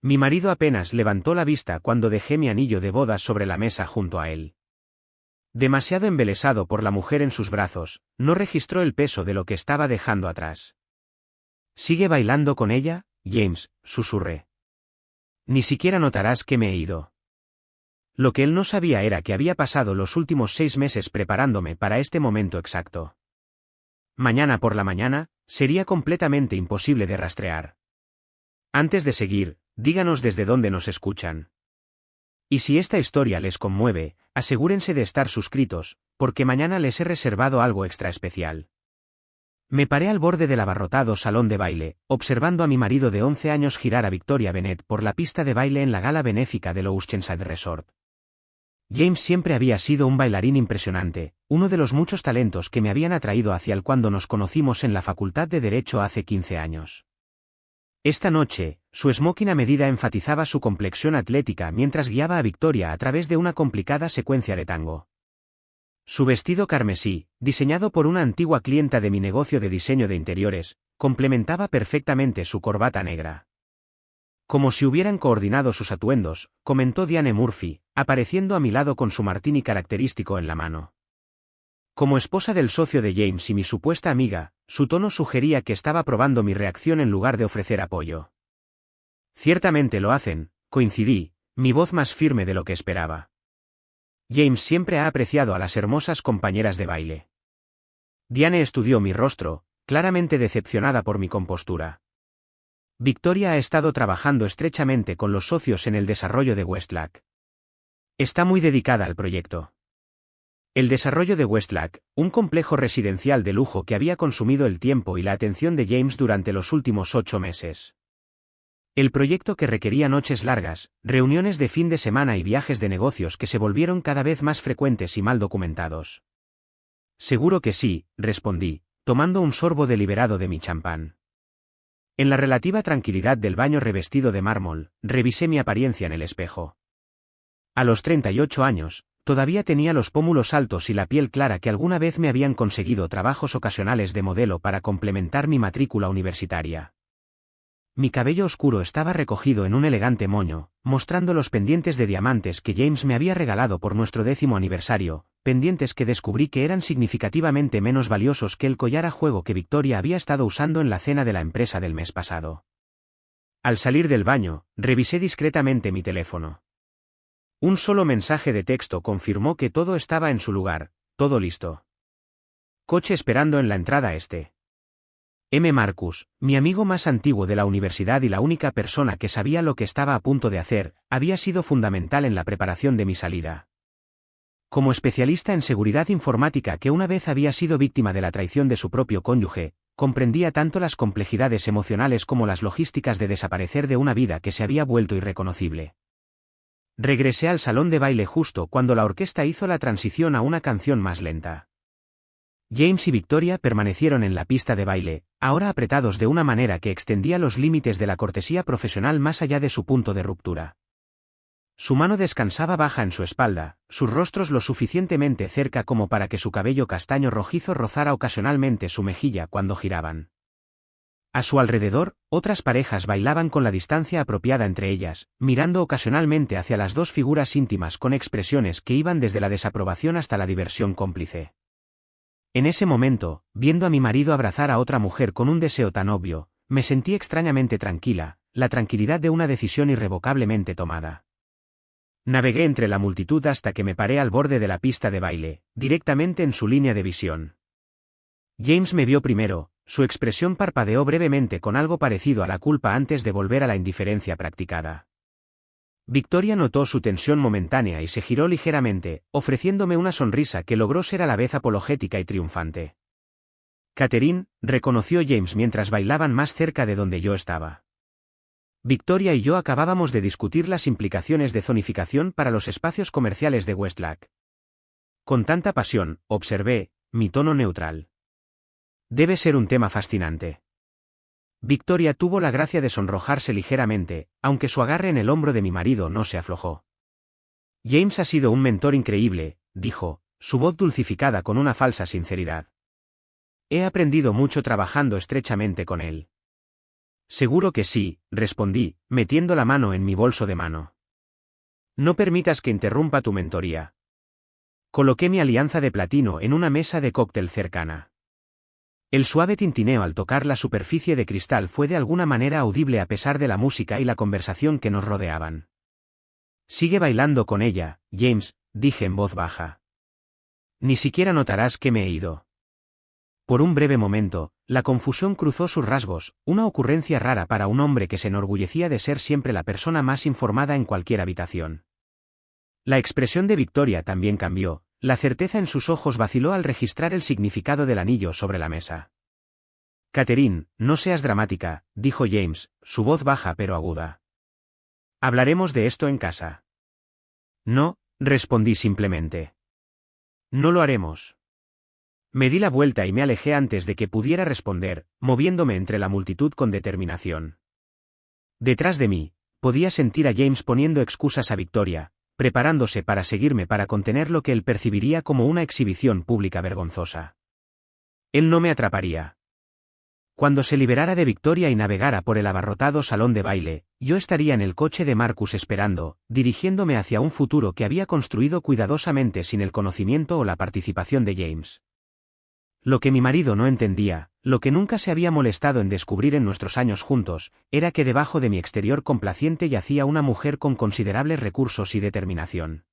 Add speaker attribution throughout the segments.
Speaker 1: Mi marido apenas levantó la vista cuando dejé mi anillo de bodas sobre la mesa junto a él. Demasiado embelesado por la mujer en sus brazos, no registró el peso de lo que estaba dejando atrás. «¿Sigue bailando con ella, James?», susurré. «Ni siquiera notarás que me he ido». Lo que él no sabía era que había pasado los últimos 6 meses preparándome para este momento exacto. Mañana por la mañana, sería completamente imposible de rastrear. Antes de seguir, díganos desde dónde nos escuchan. Y si esta historia les conmueve, asegúrense de estar suscritos, porque mañana les he reservado algo extra especial. Me paré al borde del abarrotado salón de baile, observando a mi marido de 11 años girar a Victoria Bennett por la pista de baile en la gala benéfica del Oceanside Resort. James siempre había sido un bailarín impresionante, uno de los muchos talentos que me habían atraído hacia él cuando nos conocimos en la Facultad de Derecho hace 15 años. Esta noche, su smoking a medida enfatizaba su complexión atlética mientras guiaba a Victoria a través de una complicada secuencia de tango. Su vestido carmesí, diseñado por una antigua clienta de mi negocio de diseño de interiores, complementaba perfectamente su corbata negra. Como si hubieran coordinado sus atuendos, comentó Diane Murphy, apareciendo a mi lado con su martini característico en la mano. Como esposa del socio de James y mi supuesta amiga, su tono sugería que estaba probando mi reacción en lugar de ofrecer apoyo. Ciertamente lo hacen, coincidí, mi voz más firme de lo que esperaba. James siempre ha apreciado a las hermosas compañeras de baile. Diane estudió mi rostro, claramente decepcionada por mi compostura. Victoria ha estado trabajando estrechamente con los socios en el desarrollo de Westlack. Está muy dedicada al proyecto. El desarrollo de Westlack, un complejo residencial de lujo que había consumido el tiempo y la atención de James durante los últimos 8 meses. El proyecto que requería noches largas, reuniones de fin de semana y viajes de negocios que se volvieron cada vez más frecuentes y mal documentados. Seguro que sí, respondí, tomando un sorbo deliberado de mi champán. En la relativa tranquilidad del baño revestido de mármol, revisé mi apariencia en el espejo. A los 38 años, todavía tenía los pómulos altos y la piel clara que alguna vez me habían conseguido trabajos ocasionales de modelo para complementar mi matrícula universitaria. Mi cabello oscuro estaba recogido en un elegante moño, mostrando los pendientes de diamantes que James me había regalado por nuestro 10º aniversario, pendientes que descubrí que eran significativamente menos valiosos que el collar a juego que Victoria había estado usando en la cena de la empresa del mes pasado. Al salir del baño, revisé discretamente mi teléfono. Un solo mensaje de texto confirmó que todo estaba en su lugar, todo listo. Coche esperando en la entrada este. M. Marcus, mi amigo más antiguo de la universidad y la única persona que sabía lo que estaba a punto de hacer, había sido fundamental en la preparación de mi salida. Como especialista en seguridad informática que una vez había sido víctima de la traición de su propio cónyuge, comprendía tanto las complejidades emocionales como las logísticas de desaparecer de una vida que se había vuelto irreconocible. Regresé al salón de baile justo cuando la orquesta hizo la transición a una canción más lenta. James y Victoria permanecieron en la pista de baile, ahora apretados de una manera que extendía los límites de la cortesía profesional más allá de su punto de ruptura. Su mano descansaba baja en su espalda, sus rostros lo suficientemente cerca como para que su cabello castaño rojizo rozara ocasionalmente su mejilla cuando giraban. A su alrededor, otras parejas bailaban con la distancia apropiada entre ellas, mirando ocasionalmente hacia las dos figuras íntimas con expresiones que iban desde la desaprobación hasta la diversión cómplice. En ese momento, viendo a mi marido abrazar a otra mujer con un deseo tan obvio, me sentí extrañamente tranquila, la tranquilidad de una decisión irrevocablemente tomada. Navegué entre la multitud hasta que me paré al borde de la pista de baile, directamente en su línea de visión. James me vio primero, su expresión parpadeó brevemente con algo parecido a la culpa antes de volver a la indiferencia practicada. Victoria notó su tensión momentánea y se giró ligeramente, ofreciéndome una sonrisa que logró ser a la vez apologética y triunfante. Catherine, reconoció James mientras bailaban más cerca de donde yo estaba. Victoria y yo acabábamos de discutir las implicaciones de zonificación para los espacios comerciales de Westlack. Con tanta pasión, observé, mi tono neutral. Debe ser un tema fascinante. Victoria tuvo la gracia de sonrojarse ligeramente, aunque su agarre en el hombro de mi marido no se aflojó. James ha sido un mentor increíble, dijo, su voz dulcificada con una falsa sinceridad. He aprendido mucho trabajando estrechamente con él. Seguro que sí, respondí, metiendo la mano en mi bolso de mano. No permitas que interrumpa tu mentoría. Coloqué mi alianza de platino en una mesa de cóctel cercana. El suave tintineo al tocar la superficie de cristal fue de alguna manera audible a pesar de la música y la conversación que nos rodeaban. Sigue bailando con ella, James, dije en voz baja. Ni siquiera notarás que me he ido. Por un breve momento, la confusión cruzó sus rasgos, una ocurrencia rara para un hombre que se enorgullecía de ser siempre la persona más informada en cualquier habitación. La expresión de Victoria también cambió, la certeza en sus ojos vaciló al registrar el significado del anillo sobre la mesa. Catherine, no seas dramática, dijo James, su voz baja pero aguda. Hablaremos de esto en casa. No, respondí simplemente. No lo haremos. Me di la vuelta y me alejé antes de que pudiera responder, moviéndome entre la multitud con determinación. Detrás de mí, podía sentir a James poniendo excusas a Victoria, preparándose para seguirme para contener lo que él percibiría como una exhibición pública vergonzosa. Él no me atraparía. Cuando se liberara de Victoria y navegara por el abarrotado salón de baile, yo estaría en el coche de Marcus esperando, dirigiéndome hacia un futuro que había construido cuidadosamente sin el conocimiento o la participación de James. Lo que mi marido no entendía, lo que nunca se había molestado en descubrir en nuestros años juntos, era que debajo de mi exterior complaciente yacía una mujer con considerables recursos y determinación.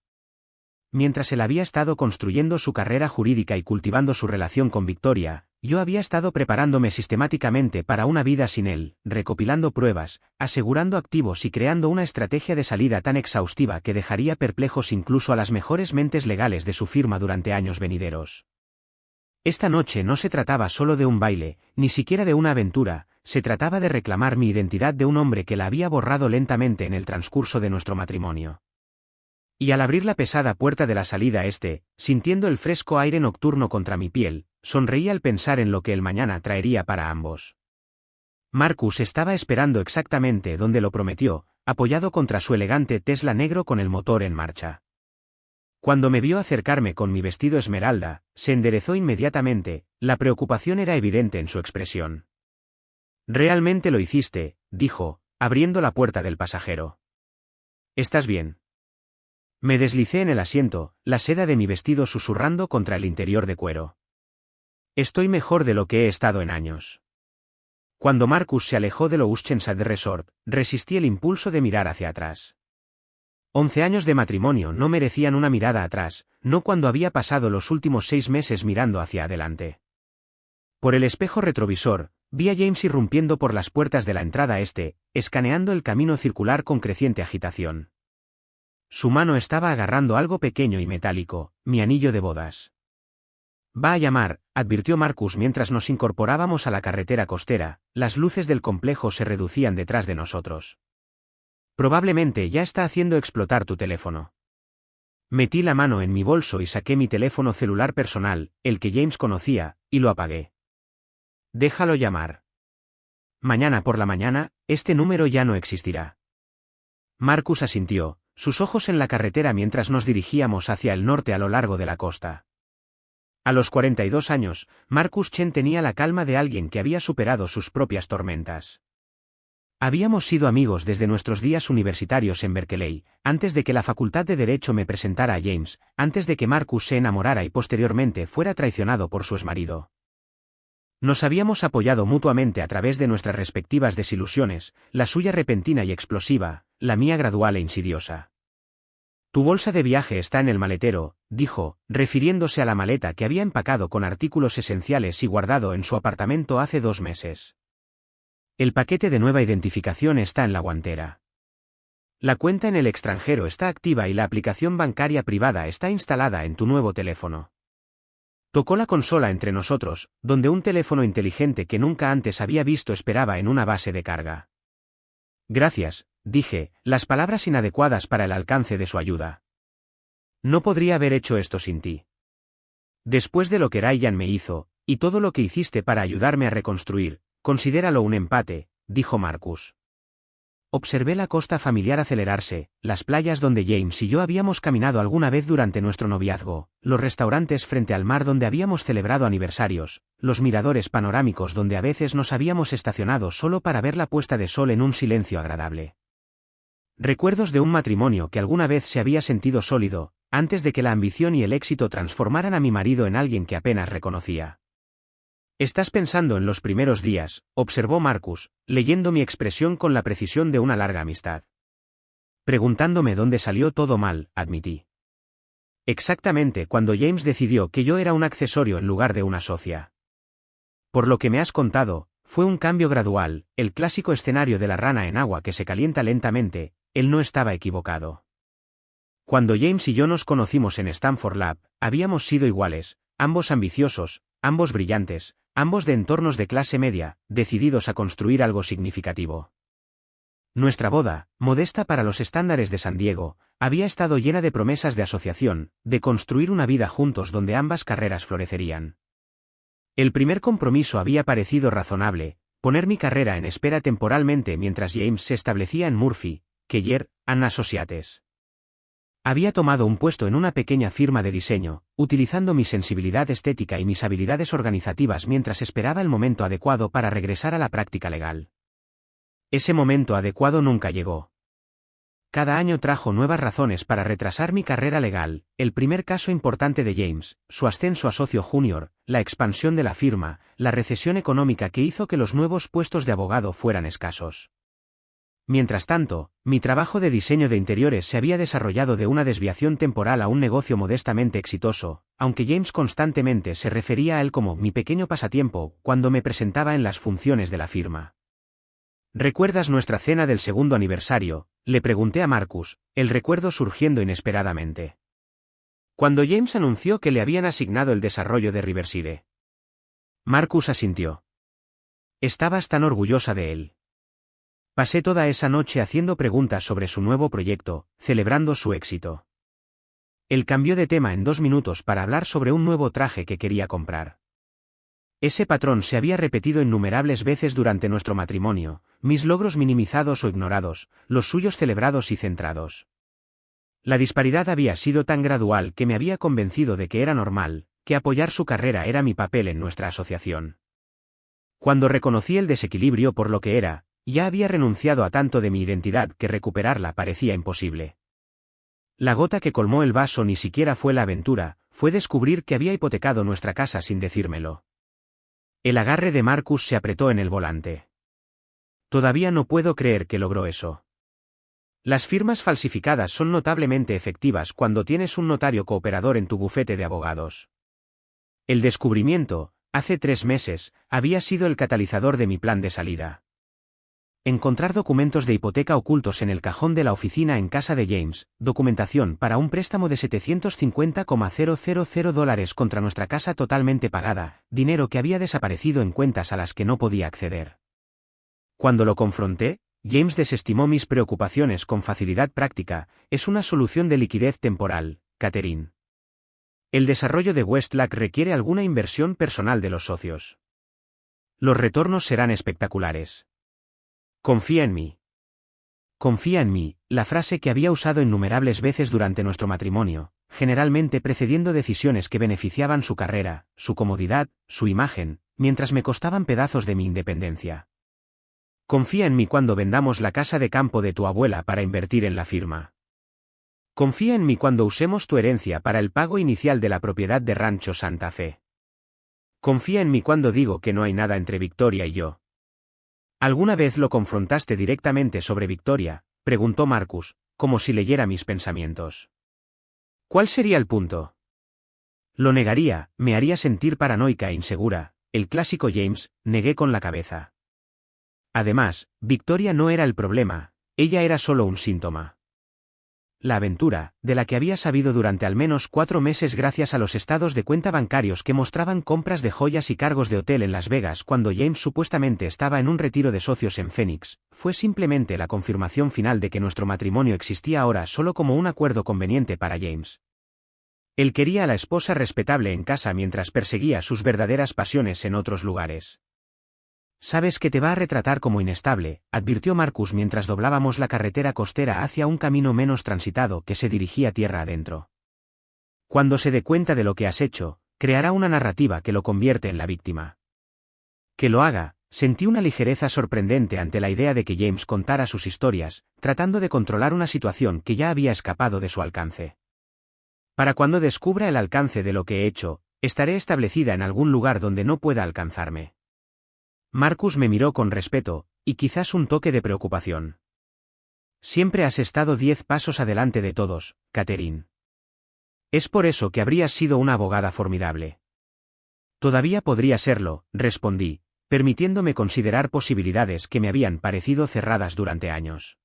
Speaker 1: Mientras él había estado construyendo su carrera jurídica y cultivando su relación con Victoria, yo había estado preparándome sistemáticamente para una vida sin él, recopilando pruebas, asegurando activos y creando una estrategia de salida tan exhaustiva que dejaría perplejos incluso a las mejores mentes legales de su firma durante años venideros. Esta noche no se trataba solo de un baile, ni siquiera de una aventura, se trataba de reclamar mi identidad de un hombre que la había borrado lentamente en el transcurso de nuestro matrimonio. Y al abrir la pesada puerta de la salida sintiendo el fresco aire nocturno contra mi piel, sonreí al pensar en lo que el mañana traería para ambos. Marcus estaba esperando exactamente donde lo prometió, apoyado contra su elegante Tesla negro con el motor en marcha. Cuando me vio acercarme con mi vestido esmeralda, se enderezó inmediatamente, la preocupación era evidente en su expresión. «Realmente lo hiciste», dijo, abriendo la puerta del pasajero. «¿Estás bien?» Me deslicé en el asiento, la seda de mi vestido susurrando contra el interior de cuero. «Estoy mejor de lo que he estado en años». Cuando Marcus se alejó del Oceanside Resort, resistí el impulso de mirar hacia atrás. 11 años de matrimonio no merecían una mirada atrás, no cuando había pasado los últimos 6 meses mirando hacia adelante. Por el espejo retrovisor, vi a James irrumpiendo por las puertas de la entrada escaneando el camino circular con creciente agitación. Su mano estaba agarrando algo pequeño y metálico, mi anillo de bodas. «Va a llamar», advirtió Marcus mientras nos incorporábamos a la carretera costera, las luces del complejo se reducían detrás de nosotros. «Probablemente ya está haciendo explotar tu teléfono». Metí la mano en mi bolso y saqué mi teléfono celular personal, el que James conocía, y lo apagué. «Déjalo llamar. Mañana por la mañana, este número ya no existirá». Marcus asintió, sus ojos en la carretera mientras nos dirigíamos hacia el norte a lo largo de la costa. A los 42 años, Marcus Chen tenía la calma de alguien que había superado sus propias tormentas. Habíamos sido amigos desde nuestros días universitarios en Berkeley, antes de que la Facultad de Derecho me presentara a James, antes de que Marcus se enamorara y posteriormente fuera traicionado por su exmarido. Nos habíamos apoyado mutuamente a través de nuestras respectivas desilusiones, la suya repentina y explosiva, la mía gradual e insidiosa. «Tu bolsa de viaje está en el maletero», dijo, refiriéndose a la maleta que había empacado con artículos esenciales y guardado en su apartamento hace 2 meses. «El paquete de nueva identificación está en la guantera. La cuenta en el extranjero está activa y la aplicación bancaria privada está instalada en tu nuevo teléfono». Tocó la consola entre nosotros, donde un teléfono inteligente que nunca antes había visto esperaba en una base de carga. «Gracias», dije, las palabras inadecuadas para el alcance de su ayuda. «No podría haber hecho esto sin ti. Después de lo que Ryan me hizo, y todo lo que hiciste para ayudarme a reconstruir, considéralo un empate», dijo Marcus. observé la costa familiar acelerarse, las playas donde James y yo habíamos caminado alguna vez durante nuestro noviazgo, los restaurantes frente al mar donde habíamos celebrado aniversarios, los miradores panorámicos donde a veces nos habíamos estacionado solo para ver la puesta de sol en un silencio agradable. Recuerdos de un matrimonio que alguna vez se había sentido sólido, antes de que la ambición y el éxito transformaran a mi marido en alguien que apenas reconocía. «Estás pensando en los primeros días», observó Marcus, leyendo mi expresión con la precisión de una larga amistad. Preguntándome dónde salió todo mal, admití. Exactamente cuando James decidió que yo era un accesorio en lugar de una socia. Por lo que me has contado, fue un cambio gradual, el clásico escenario de la rana en agua que se calienta lentamente, él no estaba equivocado. Cuando James y yo nos conocimos en Stanford Lab, habíamos sido iguales, ambos ambiciosos, ambos brillantes, ambos de entornos de clase media, decididos a construir algo significativo. Nuestra boda, modesta para los estándares de San Diego, había estado llena de promesas de asociación, de construir una vida juntos donde ambas carreras florecerían. El primer compromiso había parecido razonable, poner mi carrera en espera temporalmente mientras James se establecía en Murphy, Keller and Associates. Había tomado un puesto en una pequeña firma de diseño, utilizando mi sensibilidad estética y mis habilidades organizativas mientras esperaba el momento adecuado para regresar a la práctica legal. Ese momento adecuado nunca llegó. Cada año trajo nuevas razones para retrasar mi carrera legal, el primer caso importante de James, su ascenso a socio junior, la expansión de la firma, la recesión económica que hizo que los nuevos puestos de abogado fueran escasos. Mientras tanto, mi trabajo de diseño de interiores se había desarrollado de una desviación temporal a un negocio modestamente exitoso, aunque James constantemente se refería a él como mi pequeño pasatiempo cuando me presentaba en las funciones de la firma. ¿Recuerdas nuestra cena del segundo aniversario?, le pregunté a Marcus, el recuerdo surgiendo inesperadamente. Cuando James anunció que le habían asignado el desarrollo de Riverside. Marcus asintió. Estabas tan orgullosa de él. Pasé toda esa noche haciendo preguntas sobre su nuevo proyecto, celebrando su éxito. Él cambió de tema en 2 minutos para hablar sobre un nuevo traje que quería comprar. Ese patrón se había repetido innumerables veces durante nuestro matrimonio, mis logros minimizados o ignorados, los suyos celebrados y centrados. La disparidad había sido tan gradual que me había convencido de que era normal, que apoyar su carrera era mi papel en nuestra asociación. Cuando reconocí el desequilibrio por lo que era, ya había renunciado a tanto de mi identidad que recuperarla parecía imposible. La gota que colmó el vaso ni siquiera fue la aventura, fue descubrir que había hipotecado nuestra casa sin decírmelo. El agarre de Marcus se apretó en el volante. Todavía no puedo creer que logró eso. Las firmas falsificadas son notablemente efectivas cuando tienes un notario cooperador en tu bufete de abogados. El descubrimiento, hace 3 meses, había sido el catalizador de mi plan de salida. Encontrar documentos de hipoteca ocultos en el cajón de la oficina en casa de James, documentación para un préstamo de $750,000 contra nuestra casa totalmente pagada, dinero que había desaparecido en cuentas a las que no podía acceder. Cuando lo confronté, James desestimó mis preocupaciones con facilidad práctica, es una solución de liquidez temporal, Catherine. El desarrollo de Westlack requiere alguna inversión personal de los socios. Los retornos serán espectaculares. Confía en mí. Confía en mí, la frase que había usado innumerables veces durante nuestro matrimonio, generalmente precediendo decisiones que beneficiaban su carrera, su comodidad, su imagen, mientras me costaban pedazos de mi independencia. Confía en mí cuando vendamos la casa de campo de tu abuela para invertir en la firma. Confía en mí cuando usemos tu herencia para el pago inicial de la propiedad de Rancho Santa Fe. Confía en mí cuando digo que no hay nada entre Victoria y yo. ¿Alguna vez lo confrontaste directamente sobre Victoria?, preguntó Marcus, como si leyera mis pensamientos. ¿Cuál sería el punto? Lo negaría, me haría sentir paranoica e insegura, el clásico James, negué con la cabeza. Además, Victoria no era el problema, ella era solo un síntoma. La aventura, de la que había sabido durante al menos 4 meses gracias a los estados de cuenta bancarios que mostraban compras de joyas y cargos de hotel en Las Vegas cuando James supuestamente estaba en un retiro de socios en Phoenix, fue simplemente la confirmación final de que nuestro matrimonio existía ahora solo como un acuerdo conveniente para James. Él quería a la esposa respetable en casa mientras perseguía sus verdaderas pasiones en otros lugares. Sabes que te va a retratar como inestable, advirtió Marcus mientras doblábamos la carretera costera hacia un camino menos transitado que se dirigía tierra adentro. Cuando se dé cuenta de lo que has hecho, creará una narrativa que lo convierte en la víctima. Que lo haga. Sentí una ligereza sorprendente ante la idea de que James contara sus historias, tratando de controlar una situación que ya había escapado de su alcance. Para cuando descubra el alcance de lo que he hecho, estaré establecida en algún lugar donde no pueda alcanzarme. Marcus me miró con respeto, y quizás un toque de preocupación. Siempre has estado 10 pasos adelante de todos, Catherine. Es por eso que habrías sido una abogada formidable. Todavía podría serlo, respondí, permitiéndome considerar posibilidades que me habían parecido cerradas durante años.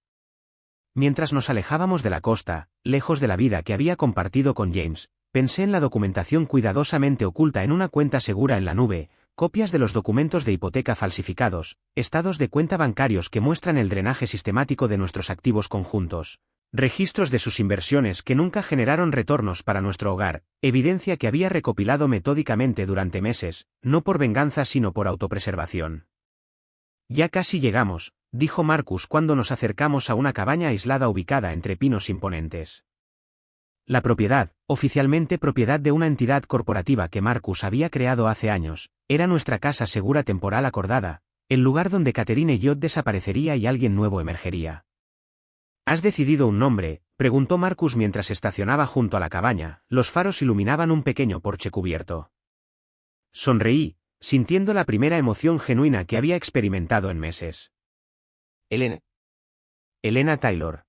Speaker 1: Mientras nos alejábamos de la costa, lejos de la vida que había compartido con James, pensé en la documentación cuidadosamente oculta en una cuenta segura en la nube, copias de los documentos de hipoteca falsificados, estados de cuenta bancarios que muestran el drenaje sistemático de nuestros activos conjuntos, registros de sus inversiones que nunca generaron retornos para nuestro hogar, evidencia que había recopilado metódicamente durante meses, no por venganza sino por autopreservación. Ya casi llegamos, dijo Marcus cuando nos acercamos a una cabaña aislada ubicada entre pinos imponentes. La propiedad, oficialmente propiedad de una entidad corporativa que Marcus había creado hace años, era nuestra casa segura temporal acordada, el lugar donde Catherine Elliot desaparecería y alguien nuevo emergería. ¿Has decidido un nombre?, preguntó Marcus mientras estacionaba junto a la cabaña. Los faros iluminaban un pequeño porche cubierto. Sonreí, sintiendo la primera emoción genuina que había experimentado en meses. Elena Taylor.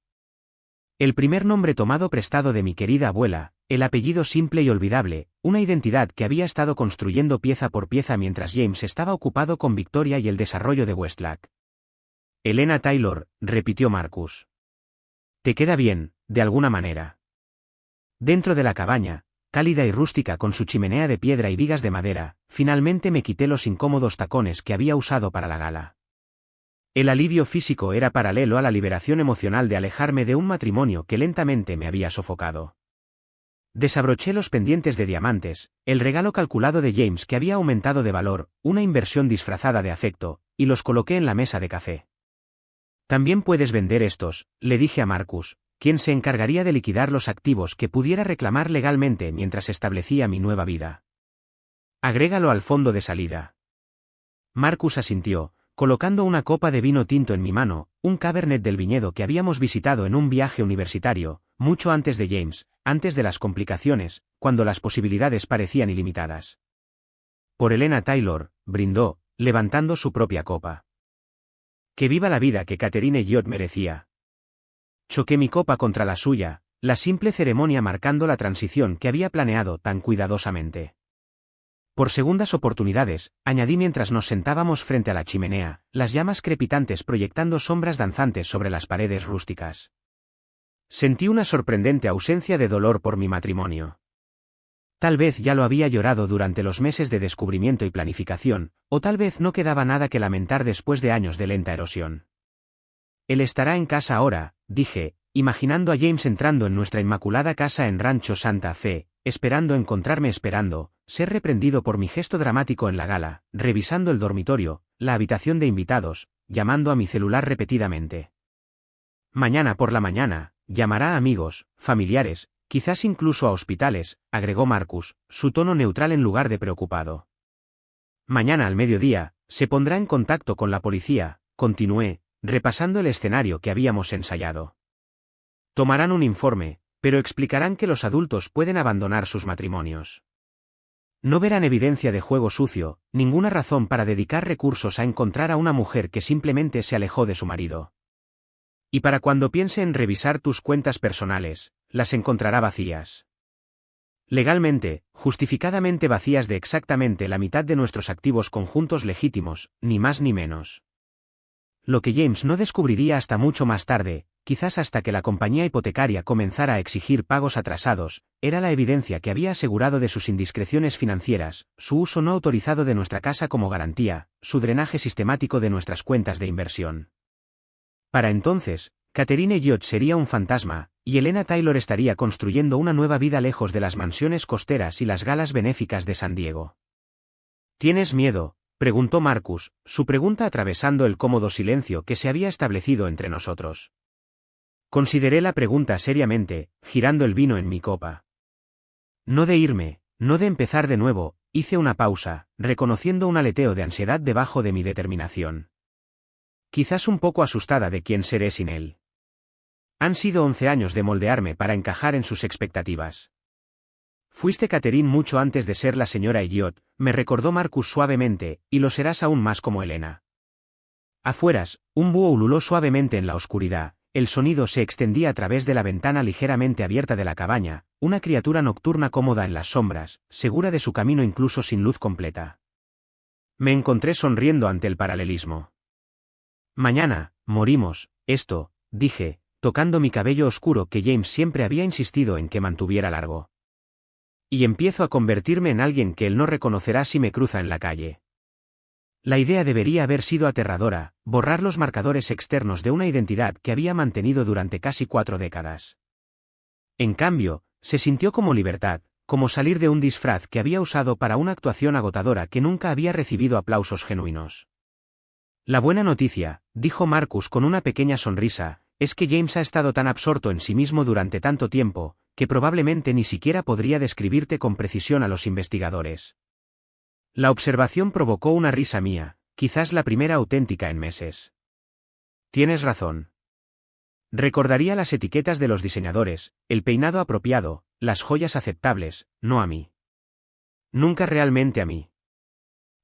Speaker 1: El primer nombre tomado prestado de mi querida abuela, el apellido simple y olvidable, una identidad que había estado construyendo pieza por pieza mientras James estaba ocupado con Victoria y el desarrollo de Westlack. Elena Taylor, repitió Marcus. Te queda bien, de alguna manera. Dentro de la cabaña, cálida y rústica con su chimenea de piedra y vigas de madera, finalmente me quité los incómodos tacones que había usado para la gala. El alivio físico era paralelo a la liberación emocional de alejarme de un matrimonio que lentamente me había sofocado. Desabroché los pendientes de diamantes, el regalo calculado de James que había aumentado de valor, una inversión disfrazada de afecto, y los coloqué en la mesa de café. También puedes vender estos, le dije a Marcus, quien se encargaría de liquidar los activos que pudiera reclamar legalmente mientras establecía mi nueva vida. Agrégalo al fondo de salida. Marcus asintió, colocando una copa de vino tinto en mi mano, un Cabernet del viñedo que habíamos visitado en un viaje universitario, mucho antes de James, antes de las complicaciones, cuando las posibilidades parecían ilimitadas. Por Elena Taylor, brindó, levantando su propia copa. Que viva la vida que Catherine Elliot merecía. Choqué mi copa contra la suya, la simple ceremonia marcando la transición que había planeado tan cuidadosamente. Por segundas oportunidades, añadí mientras nos sentábamos frente a la chimenea, las llamas crepitantes proyectando sombras danzantes sobre las paredes rústicas. Sentí una sorprendente ausencia de dolor por mi matrimonio. Tal vez ya lo había llorado durante los meses de descubrimiento y planificación, o tal vez no quedaba nada que lamentar después de años de lenta erosión. Él estará en casa ahora, dije, imaginando a James entrando en nuestra inmaculada casa en Rancho Santa Fe, esperando ser reprendido por mi gesto dramático en la gala, revisando el dormitorio, la habitación de invitados, llamando a mi celular repetidamente. Mañana por la mañana, llamará a amigos, familiares, quizás incluso a hospitales, agregó Marcus, su tono neutral en lugar de preocupado. Mañana al mediodía, se pondrá en contacto con la policía, continué, repasando el escenario que habíamos ensayado. Tomarán un informe, pero explicarán que los adultos pueden abandonar sus matrimonios. No verán evidencia de juego sucio, ninguna razón para dedicar recursos a encontrar a una mujer que simplemente se alejó de su marido. Y para cuando piense en revisar tus cuentas personales, las encontrará vacías. Legalmente, justificadamente vacías de exactamente la mitad de nuestros activos conjuntos legítimos, ni más ni menos. Lo que James no descubriría hasta mucho más tarde, quizás hasta que la compañía hipotecaria comenzara a exigir pagos atrasados, era la evidencia que había asegurado de sus indiscreciones financieras, su uso no autorizado de nuestra casa como garantía, su drenaje sistemático de nuestras cuentas de inversión. Para entonces, Catherine Elliot sería un fantasma, y Elena Taylor estaría construyendo una nueva vida lejos de las mansiones costeras y las galas benéficas de San Diego. ¿Tienes miedo?, Preguntó Marcus, su pregunta atravesando el cómodo silencio que se había establecido entre nosotros. Consideré la pregunta seriamente, girando el vino en mi copa. No de irme, no de empezar de nuevo, hice una pausa, reconociendo un aleteo de ansiedad debajo de mi determinación. Quizás un poco asustada de quién seré sin él. Han sido 11 años de moldearme para encajar en sus expectativas. Fuiste Catherine mucho antes de ser la señora Elliot, me recordó Marcus suavemente, y lo serás aún más como Elena. Afueras, un búho ululó suavemente en la oscuridad, el sonido se extendía a través de la ventana ligeramente abierta de la cabaña, una criatura nocturna cómoda en las sombras, segura de su camino incluso sin luz completa. Me encontré sonriendo ante el paralelismo. Mañana, morimos, dije, tocando mi cabello oscuro que James siempre había insistido en que mantuviera largo. Y empiezo a convertirme en alguien que él no reconocerá si me cruza en la calle. La idea debería haber sido aterradora, borrar los marcadores externos de una identidad que había mantenido durante casi 4 décadas. En cambio, se sintió como libertad, como salir de un disfraz que había usado para una actuación agotadora que nunca había recibido aplausos genuinos. La buena noticia, dijo Marcus con una pequeña sonrisa, es que James ha estado tan absorto en sí mismo durante tanto tiempo, que probablemente ni siquiera podría describirte con precisión a los investigadores. La observación provocó una risa mía, quizás la primera auténtica en meses. Tienes razón. Recordaría las etiquetas de los diseñadores, el peinado apropiado, las joyas aceptables, no a mí. Nunca realmente a mí.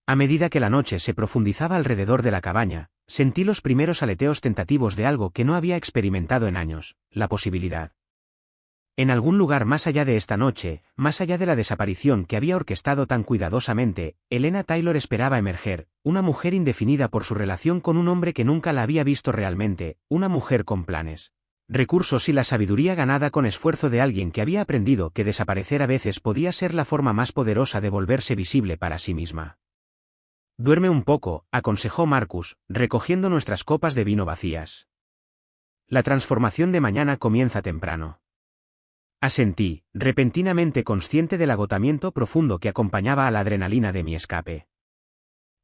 Speaker 1: A medida que la noche se profundizaba alrededor de la cabaña, sentí los primeros aleteos tentativos de algo que no había experimentado en años, la posibilidad. En algún lugar más allá de esta noche, más allá de la desaparición que había orquestado tan cuidadosamente, Elena Taylor esperaba emerger, una mujer indefinida por su relación con un hombre que nunca la había visto realmente, una mujer con planes, recursos y la sabiduría ganada con esfuerzo de alguien que había aprendido que desaparecer a veces podía ser la forma más poderosa de volverse visible para sí misma. Duerme un poco, aconsejó Marcus, recogiendo nuestras copas de vino vacías. La transformación de mañana comienza temprano. Asentí, repentinamente consciente del agotamiento profundo que acompañaba a la adrenalina de mi escape.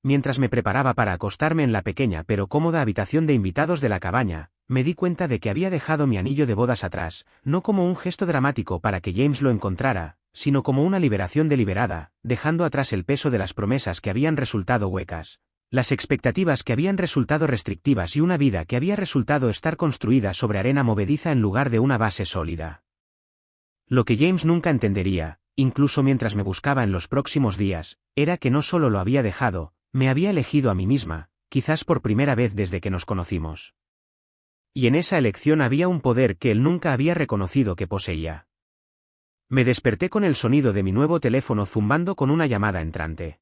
Speaker 1: Mientras me preparaba para acostarme en la pequeña pero cómoda habitación de invitados de la cabaña, me di cuenta de que había dejado mi anillo de bodas atrás, no como un gesto dramático para que James lo encontrara, sino como una liberación deliberada, dejando atrás el peso de las promesas que habían resultado huecas, las expectativas que habían resultado restrictivas y una vida que había resultado estar construida sobre arena movediza en lugar de una base sólida. Lo que James nunca entendería, incluso mientras me buscaba en los próximos días, era que no solo lo había dejado, me había elegido a mí misma, quizás por primera vez desde que nos conocimos. Y en esa elección había un poder que él nunca había reconocido que poseía. Me desperté con el sonido de mi nuevo teléfono zumbando con una llamada entrante.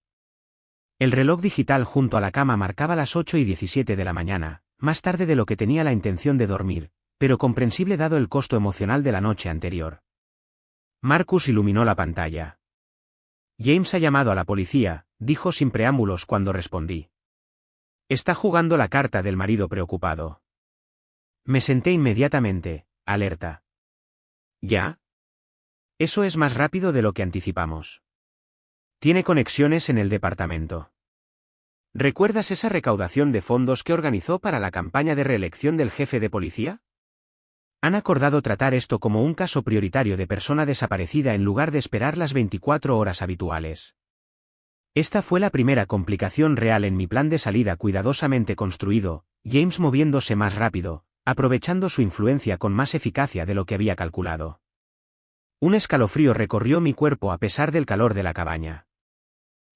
Speaker 1: El reloj digital junto a la cama marcaba las 8:17 de la mañana, más tarde de lo que tenía la intención de dormir, pero comprensible dado el costo emocional de la noche anterior. Marcus iluminó la pantalla. James ha llamado a la policía, dijo sin preámbulos cuando respondí. Está jugando la carta del marido preocupado. Me senté inmediatamente, alerta. ¿Ya? Eso es más rápido de lo que anticipamos. Tiene conexiones en el departamento. ¿Recuerdas esa recaudación de fondos que organizó para la campaña de reelección del jefe de policía? Han acordado tratar esto como un caso prioritario de persona desaparecida en lugar de esperar las 24 horas habituales. Esta fue la primera complicación real en mi plan de salida cuidadosamente construido, James moviéndose más rápido, aprovechando su influencia con más eficacia de lo que había calculado. Un escalofrío recorrió mi cuerpo a pesar del calor de la cabaña.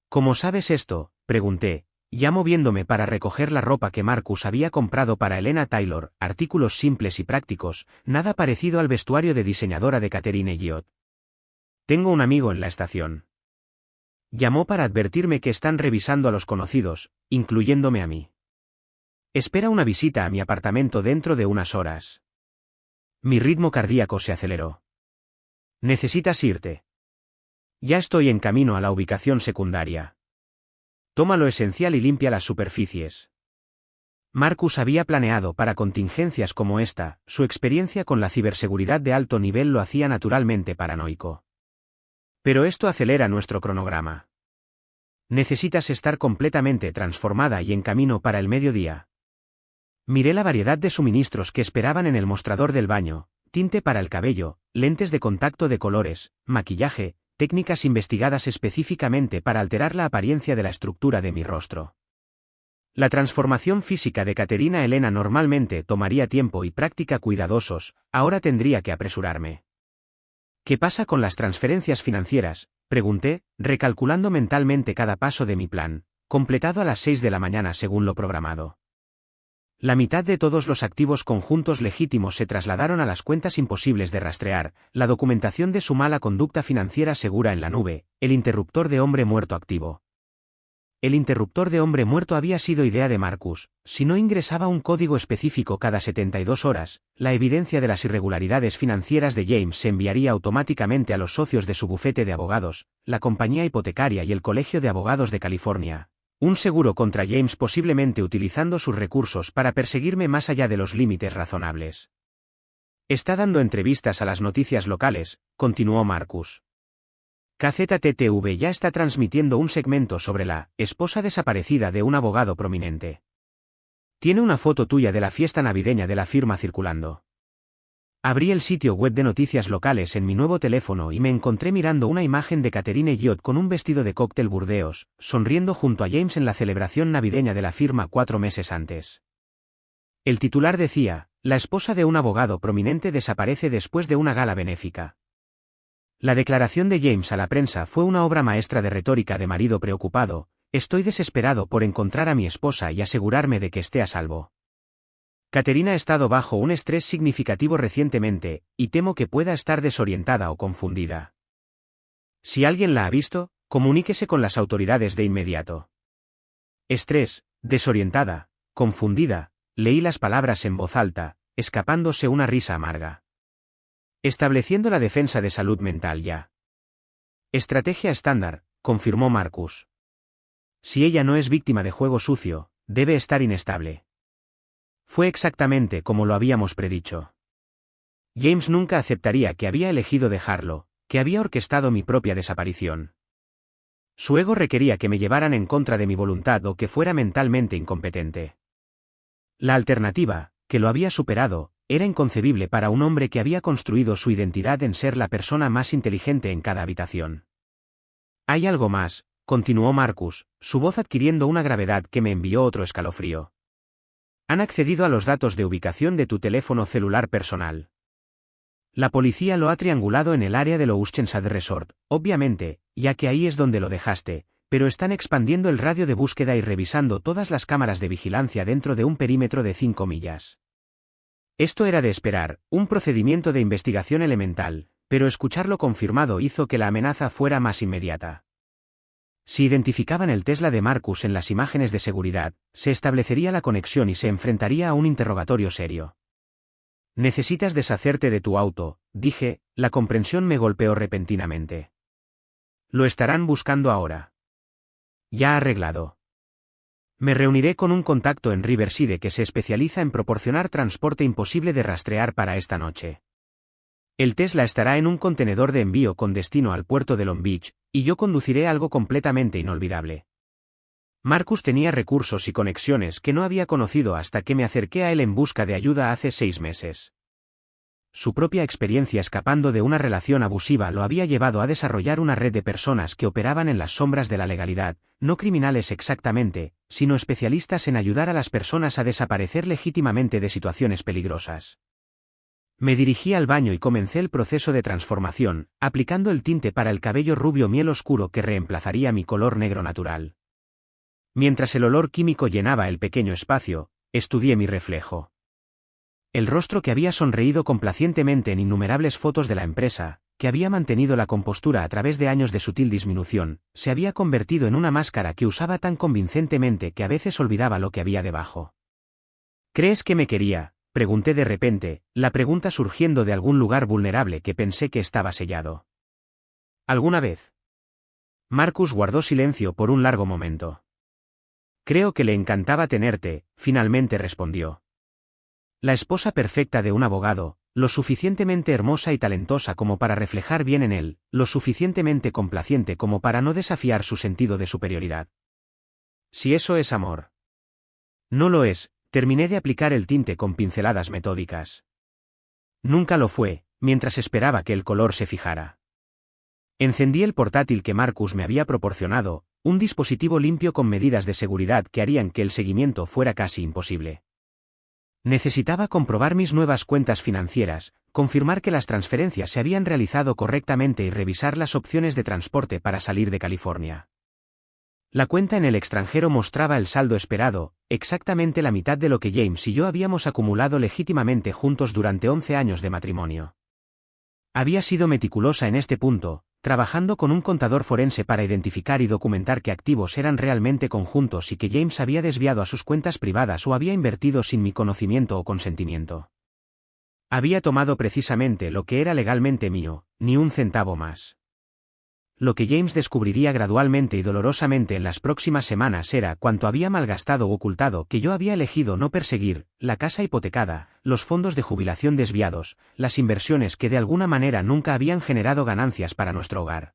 Speaker 1: ¿Cómo sabes esto?, pregunté, ya moviéndome para recoger la ropa que Marcus había comprado para Elena Taylor, artículos simples y prácticos, nada parecido al vestuario de diseñadora de Catherine Elliot. Tengo un amigo en la estación. Llamó para advertirme que están revisando a los conocidos, incluyéndome a mí. Espera una visita a mi apartamento dentro de unas horas. Mi ritmo cardíaco se aceleró. Necesitas irte. Ya estoy en camino a la ubicación secundaria. Toma lo esencial y limpia las superficies. Marcus había planeado para contingencias como esta, su experiencia con la ciberseguridad de alto nivel lo hacía naturalmente paranoico. Pero esto acelera nuestro cronograma. Necesitas estar completamente transformada y en camino para el mediodía. Miré la variedad de suministros que esperaban en el mostrador del baño: tinte para el cabello, lentes de contacto de colores, maquillaje, técnicas investigadas específicamente para alterar la apariencia de la estructura de mi rostro. La transformación física de Caterina Elena normalmente tomaría tiempo y práctica cuidadosos, ahora tendría que apresurarme. ¿Qué pasa con las transferencias financieras?, pregunté, recalculando mentalmente cada paso de mi plan, completado a las 6 de la mañana según lo programado. La mitad de todos los activos conjuntos legítimos se trasladaron a las cuentas imposibles de rastrear, la documentación de su mala conducta financiera segura en la nube, el interruptor de hombre muerto activo. El interruptor de hombre muerto había sido idea de Marcus. Si no ingresaba un código específico cada 72 horas, la evidencia de las irregularidades financieras de James se enviaría automáticamente a los socios de su bufete de abogados, la compañía hipotecaria y el Colegio de Abogados de California. Un seguro contra James, posiblemente utilizando sus recursos para perseguirme más allá de los límites razonables. Está dando entrevistas a las noticias locales, continuó Marcus. KZTTV ya está transmitiendo un segmento sobre la esposa desaparecida de un abogado prominente. Tiene una foto tuya de la fiesta navideña de la firma circulando. Abrí el sitio web de noticias locales en mi nuevo teléfono y me encontré mirando una imagen de Catherine Elliott con un vestido de cóctel Burdeos, sonriendo junto a James en la celebración navideña de la firma 4 meses antes. El titular decía: la esposa de un abogado prominente desaparece después de una gala benéfica. La declaración de James a la prensa fue una obra maestra de retórica de marido preocupado: estoy desesperado por encontrar a mi esposa y asegurarme de que esté a salvo. Caterina ha estado bajo un estrés significativo recientemente, y temo que pueda estar desorientada o confundida. Si alguien la ha visto, comuníquese con las autoridades de inmediato. Estrés, desorientada, confundida, leí las palabras en voz alta, escapándose una risa amarga. Estableciendo la defensa de salud mental ya. Estrategia estándar, confirmó Marcus. Si ella no es víctima de juego sucio, debe estar inestable. Fue exactamente como lo habíamos predicho. James nunca aceptaría que había elegido dejarlo, que había orquestado mi propia desaparición. Su ego requería que me llevaran en contra de mi voluntad o que fuera mentalmente incompetente. La alternativa, que lo había superado, era inconcebible para un hombre que había construido su identidad en ser la persona más inteligente en cada habitación. Hay algo más, continuó Marcus, su voz adquiriendo una gravedad que me envió otro escalofrío. Han accedido a los datos de ubicación de tu teléfono celular personal. La policía lo ha triangulado en el área del Oceanside Resort, obviamente, ya que ahí es donde lo dejaste, pero están expandiendo el radio de búsqueda y revisando todas las cámaras de vigilancia dentro de un perímetro de 5 millas. Esto era de esperar, un procedimiento de investigación elemental, pero escucharlo confirmado hizo que la amenaza fuera más inmediata. Si identificaban el Tesla de Marcus en las imágenes de seguridad, se establecería la conexión y se enfrentaría a un interrogatorio serio. Necesitas deshacerte de tu auto, dije, la comprensión me golpeó repentinamente. Lo estarán buscando ahora. Ya arreglado. Me reuniré con un contacto en Riverside que se especializa en proporcionar transporte imposible de rastrear para esta noche. El Tesla estará en un contenedor de envío con destino al puerto de Long Beach, y yo conduciré algo completamente inolvidable. Marcus tenía recursos y conexiones que no había conocido hasta que me acerqué a él en busca de ayuda hace 6 meses. Su propia experiencia escapando de una relación abusiva lo había llevado a desarrollar una red de personas que operaban en las sombras de la legalidad, no criminales exactamente, sino especialistas en ayudar a las personas a desaparecer legítimamente de situaciones peligrosas. Me dirigí al baño y comencé el proceso de transformación, aplicando el tinte para el cabello rubio miel oscuro que reemplazaría mi color negro natural. Mientras el olor químico llenaba el pequeño espacio, estudié mi reflejo. El rostro que había sonreído complacientemente en innumerables fotos de la empresa, que había mantenido la compostura a través de años de sutil disminución, se había convertido en una máscara que usaba tan convincentemente que a veces olvidaba lo que había debajo. ¿Crees que me quería?, pregunté de repente, la pregunta surgiendo de algún lugar vulnerable que pensé que estaba sellado. ¿Alguna vez? Marcus guardó silencio por un largo momento. Creo que le encantaba tenerte, finalmente respondió. La esposa perfecta de un abogado, lo suficientemente hermosa y talentosa como para reflejar bien en él, lo suficientemente complaciente como para no desafiar su sentido de superioridad. Si eso es amor. No lo es, terminé de aplicar el tinte con pinceladas metódicas. Nunca lo fue, mientras esperaba que el color se fijara. Encendí el portátil que Marcus me había proporcionado, un dispositivo limpio con medidas de seguridad que harían que el seguimiento fuera casi imposible. Necesitaba comprobar mis nuevas cuentas financieras, confirmar que las transferencias se habían realizado correctamente y revisar las opciones de transporte para salir de California. La cuenta en el extranjero mostraba el saldo esperado, exactamente la mitad de lo que James y yo habíamos acumulado legítimamente juntos durante 11 años de matrimonio. Había sido meticulosa en este punto, trabajando con un contador forense para identificar y documentar qué activos eran realmente conjuntos y que James había desviado a sus cuentas privadas o había invertido sin mi conocimiento o consentimiento. Había tomado precisamente lo que era legalmente mío, ni un centavo más. Lo que James descubriría gradualmente y dolorosamente en las próximas semanas era cuánto había malgastado o ocultado que yo había elegido no perseguir, la casa hipotecada, los fondos de jubilación desviados, las inversiones que de alguna manera nunca habían generado ganancias para nuestro hogar.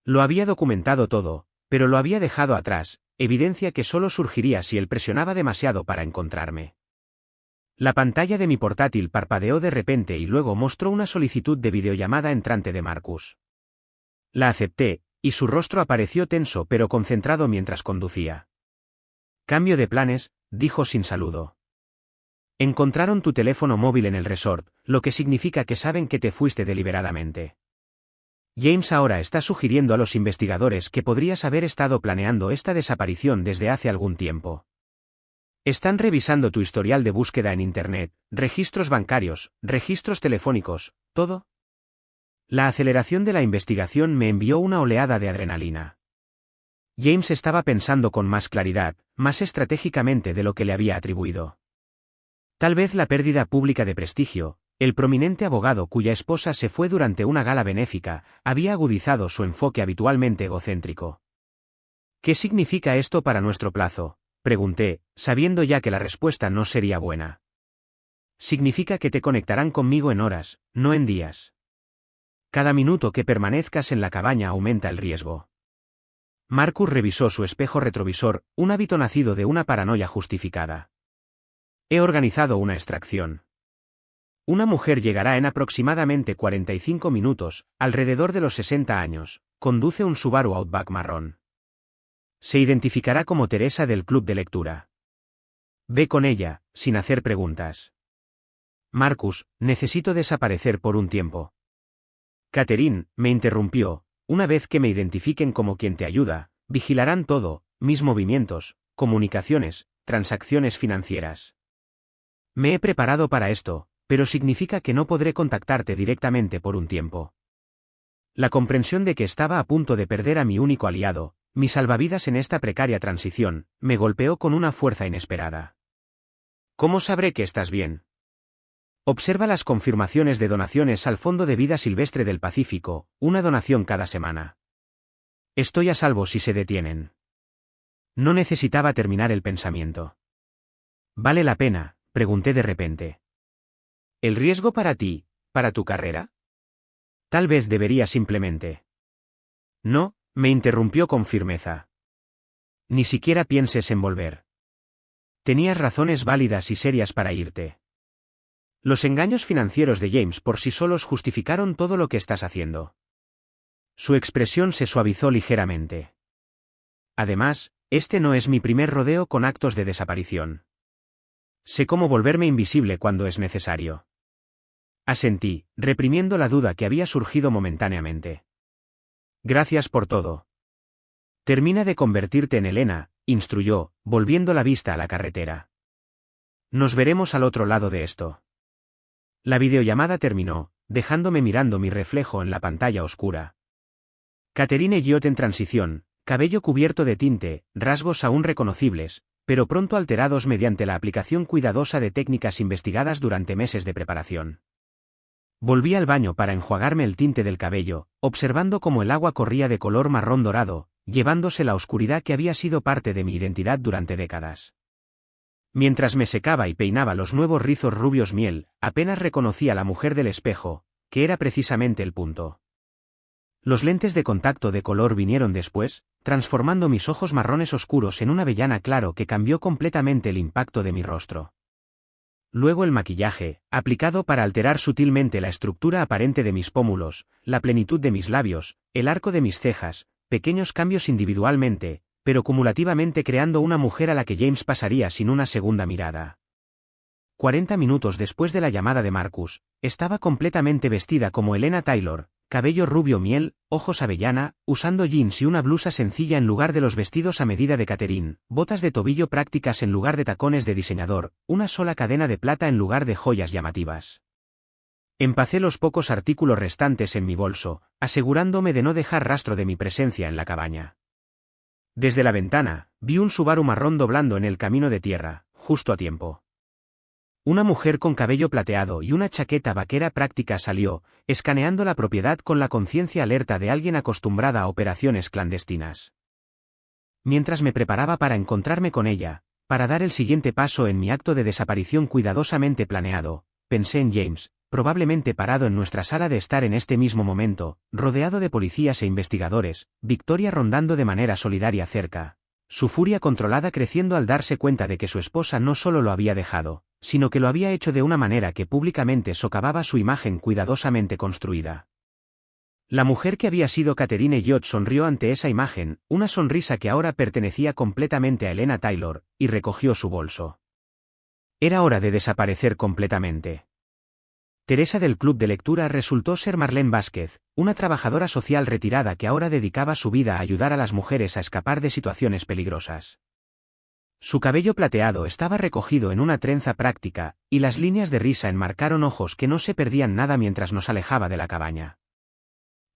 Speaker 1: Lo había documentado todo, pero lo había dejado atrás, evidencia que solo surgiría si él presionaba demasiado para encontrarme. La pantalla de mi portátil parpadeó de repente y luego mostró una solicitud de videollamada entrante de Marcus. La acepté, y su rostro apareció tenso pero concentrado mientras conducía. Cambio de planes, dijo sin saludo. Encontraron tu teléfono móvil en el resort, lo que significa que saben que te fuiste deliberadamente. James ahora está sugiriendo a los investigadores que podrías haber estado planeando esta desaparición desde hace algún tiempo. Están revisando tu historial de búsqueda en Internet, registros bancarios, registros telefónicos, todo. La aceleración de la investigación me envió una oleada de adrenalina. James estaba pensando con más claridad, más estratégicamente de lo que le había atribuido. Tal vez la pérdida pública de prestigio, el prominente abogado cuya esposa se fue durante una gala benéfica, había agudizado su enfoque habitualmente egocéntrico. ¿Qué significa esto para nuestro plazo?, pregunté, sabiendo ya que la respuesta no sería buena. Significa que te conectarán conmigo en horas, no en días. Cada minuto que permanezcas en la cabaña aumenta el riesgo. Marcus revisó su espejo retrovisor, un hábito nacido de una paranoia justificada. He organizado una extracción. Una mujer llegará en aproximadamente 45 minutos, alrededor de los 60 años, conduce un Subaru Outback marrón. Se identificará como Teresa del club de lectura. Ve con ella, sin hacer preguntas. Marcus, necesito desaparecer por un tiempo. Catherine, me interrumpió, una vez que me identifiquen como quien te ayuda, vigilarán todo, mis movimientos, comunicaciones, transacciones financieras. Me he preparado para esto, pero significa que no podré contactarte directamente por un tiempo. La comprensión de que estaba a punto de perder a mi único aliado, mi salvavidas en esta precaria transición, me golpeó con una fuerza inesperada. ¿Cómo sabré que estás bien? Observa las confirmaciones de donaciones al Fondo de Vida Silvestre del Pacífico, una donación cada semana. Estoy a salvo si se detienen. No necesitaba terminar el pensamiento. ¿Vale la pena?, pregunté de repente. ¿El riesgo para ti, para tu carrera? Tal vez debería simplemente. No, me interrumpió con firmeza. Ni siquiera pienses en volver. Tenías razones válidas y serias para irte. Los engaños financieros de James por sí solos justificaron todo lo que estás haciendo. Su expresión se suavizó ligeramente. Además, este no es mi primer rodeo con actos de desaparición. Sé cómo volverme invisible cuando es necesario. Asentí, reprimiendo la duda que había surgido momentáneamente. Gracias por todo. Termina de convertirte en Elena, instruyó, volviendo la vista a la carretera. Nos veremos al otro lado de esto. La videollamada terminó, dejándome mirando mi reflejo en la pantalla oscura. Catherine Elliot en transición, cabello cubierto de tinte, rasgos aún reconocibles, pero pronto alterados mediante la aplicación cuidadosa de técnicas investigadas durante meses de preparación. Volví al baño para enjuagarme el tinte del cabello, observando cómo el agua corría de color marrón dorado, llevándose la oscuridad que había sido parte de mi identidad durante décadas. Mientras me secaba y peinaba los nuevos rizos rubios miel, apenas reconocí a la mujer del espejo, que era precisamente el punto. Los lentes de contacto de color vinieron después, transformando mis ojos marrones oscuros en un avellana claro que cambió completamente el impacto de mi rostro. Luego el maquillaje, aplicado para alterar sutilmente la estructura aparente de mis pómulos, la plenitud de mis labios, el arco de mis cejas, pequeños cambios individualmente, pero cumulativamente creando una mujer a la que James pasaría sin una segunda mirada. 40 minutos después de la llamada de Marcus, estaba completamente vestida como Elena Taylor, cabello rubio miel, ojos avellana, usando jeans y una blusa sencilla en lugar de los vestidos a medida de Catherine, botas de tobillo prácticas en lugar de tacones de diseñador, una sola cadena de plata en lugar de joyas llamativas. Empacé los pocos artículos restantes en mi bolso, asegurándome de no dejar rastro de mi presencia en la cabaña. Desde la ventana, vi un Subaru marrón doblando en el camino de tierra, justo a tiempo. Una mujer con cabello plateado y una chaqueta vaquera práctica salió, escaneando la propiedad con la conciencia alerta de alguien acostumbrada a operaciones clandestinas. Mientras me preparaba para encontrarme con ella, para dar el siguiente paso en mi acto de desaparición cuidadosamente planeado, pensé en James, probablemente parado en nuestra sala de estar en este mismo momento, rodeado de policías e investigadores, Victoria rondando de manera solidaria cerca, su furia controlada creciendo al darse cuenta de que su esposa no solo lo había dejado, sino que lo había hecho de una manera que públicamente socavaba su imagen cuidadosamente construida. La mujer que había sido Catherine Elliot sonrió ante esa imagen, una sonrisa que ahora pertenecía completamente a Elena Taylor, y recogió su bolso. Era hora de desaparecer completamente. Teresa del club de lectura resultó ser Marlene Vázquez, una trabajadora social retirada que ahora dedicaba su vida a ayudar a las mujeres a escapar de situaciones peligrosas. Su cabello plateado estaba recogido en una trenza práctica, y las líneas de risa enmarcaron ojos que no se perdían nada mientras nos alejaba de la cabaña.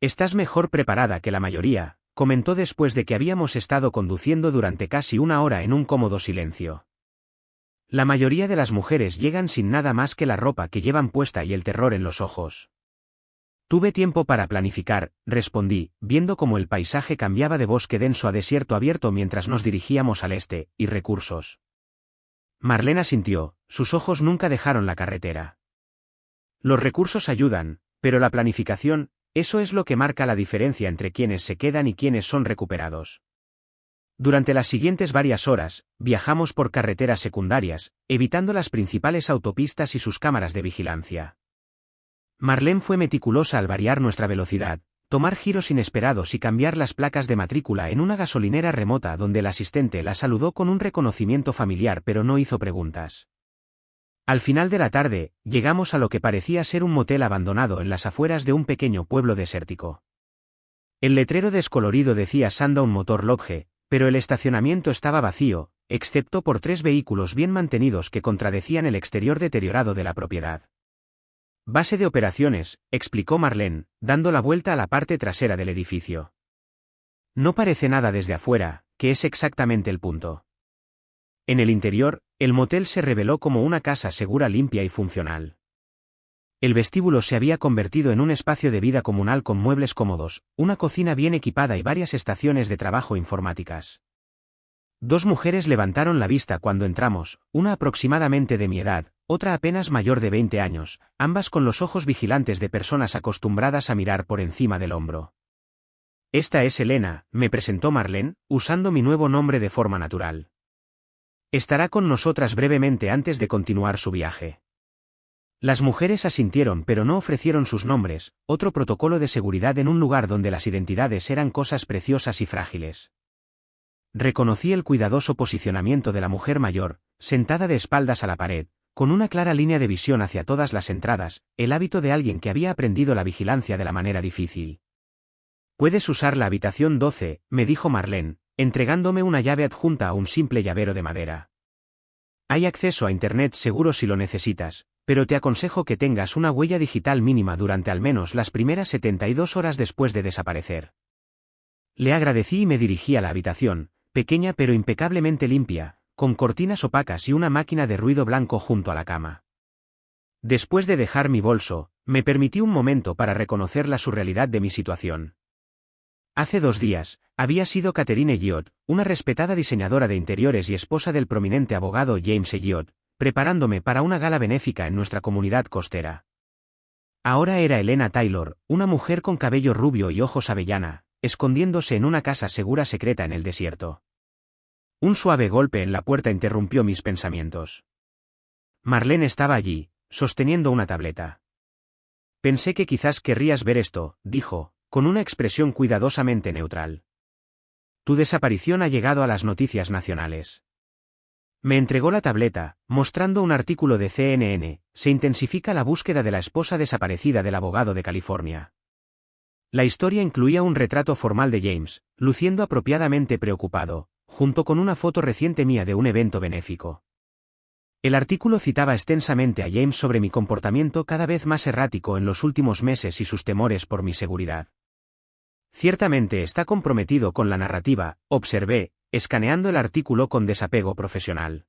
Speaker 1: «Estás mejor preparada que la mayoría», comentó después de que habíamos estado conduciendo durante casi una hora en un cómodo silencio. La mayoría de las mujeres llegan sin nada más que la ropa que llevan puesta y el terror en los ojos. Tuve tiempo para planificar, respondí, viendo cómo el paisaje cambiaba de bosque denso a desierto abierto mientras nos dirigíamos al este, y recursos. Marlene asintió, sus ojos nunca dejaron la carretera. Los recursos ayudan, pero la planificación, eso es lo que marca la diferencia entre quienes se quedan y quienes son recuperados. Durante las siguientes varias horas, viajamos por carreteras secundarias, evitando las principales autopistas y sus cámaras de vigilancia. Marlene fue meticulosa al variar nuestra velocidad, tomar giros inesperados y cambiar las placas de matrícula en una gasolinera remota donde el asistente la saludó con un reconocimiento familiar pero no hizo preguntas. Al final de la tarde, llegamos a lo que parecía ser un motel abandonado en las afueras de un pequeño pueblo desértico. El letrero descolorido decía Sandown Motor Lodge, pero el estacionamiento estaba vacío, excepto por 3 vehículos bien mantenidos que contradecían el exterior deteriorado de la propiedad. Base de operaciones, explicó Marlene, dando la vuelta a la parte trasera del edificio. No parece nada desde afuera, que es exactamente el punto. En el interior, el motel se reveló como una casa segura, limpia y funcional. El vestíbulo se había convertido en un espacio de vida comunal con muebles cómodos, una cocina bien equipada y varias estaciones de trabajo informáticas. 2 mujeres levantaron la vista cuando entramos, una aproximadamente de mi edad, otra apenas mayor de 20 años, ambas con los ojos vigilantes de personas acostumbradas a mirar por encima del hombro. Esta es Elena, me presentó Marlene, usando mi nuevo nombre de forma natural. Estará con nosotras brevemente antes de continuar su viaje. Las mujeres asintieron pero no ofrecieron sus nombres, otro protocolo de seguridad en un lugar donde las identidades eran cosas preciosas y frágiles. Reconocí el cuidadoso posicionamiento de la mujer mayor, sentada de espaldas a la pared, con una clara línea de visión hacia todas las entradas, el hábito de alguien que había aprendido la vigilancia de la manera difícil. «Puedes usar la habitación 12», me dijo Marlene, entregándome una llave adjunta a un simple llavero de madera. «Hay acceso a Internet seguro si lo necesitas, pero te aconsejo que tengas una huella digital mínima durante al menos las primeras 72 horas después de desaparecer». Le agradecí y me dirigí a la habitación, pequeña pero impecablemente limpia, con cortinas opacas y una máquina de ruido blanco junto a la cama. Después de dejar mi bolso, me permití un momento para reconocer la surrealidad de mi situación. Hace 2 días, había sido Catherine Elliot, una respetada diseñadora de interiores y esposa del prominente abogado James Elliot, preparándome para una gala benéfica en nuestra comunidad costera. Ahora era Elena Taylor, una mujer con cabello rubio y ojos avellana, escondiéndose en una casa segura secreta en el desierto. Un suave golpe en la puerta interrumpió mis pensamientos. Marlene estaba allí, sosteniendo una tableta. Pensé que quizás querrías ver esto, dijo, con una expresión cuidadosamente neutral. Tu desaparición ha llegado a las noticias nacionales. Me entregó la tableta, mostrando un artículo de CNN, se intensifica la búsqueda de la esposa desaparecida del abogado de California. La historia incluía un retrato formal de James, luciendo apropiadamente preocupado, junto con una foto reciente mía de un evento benéfico. El artículo citaba extensamente a James sobre mi comportamiento cada vez más errático en los últimos meses y sus temores por mi seguridad. Ciertamente está comprometido con la narrativa, observé, escaneando el artículo con desapego profesional.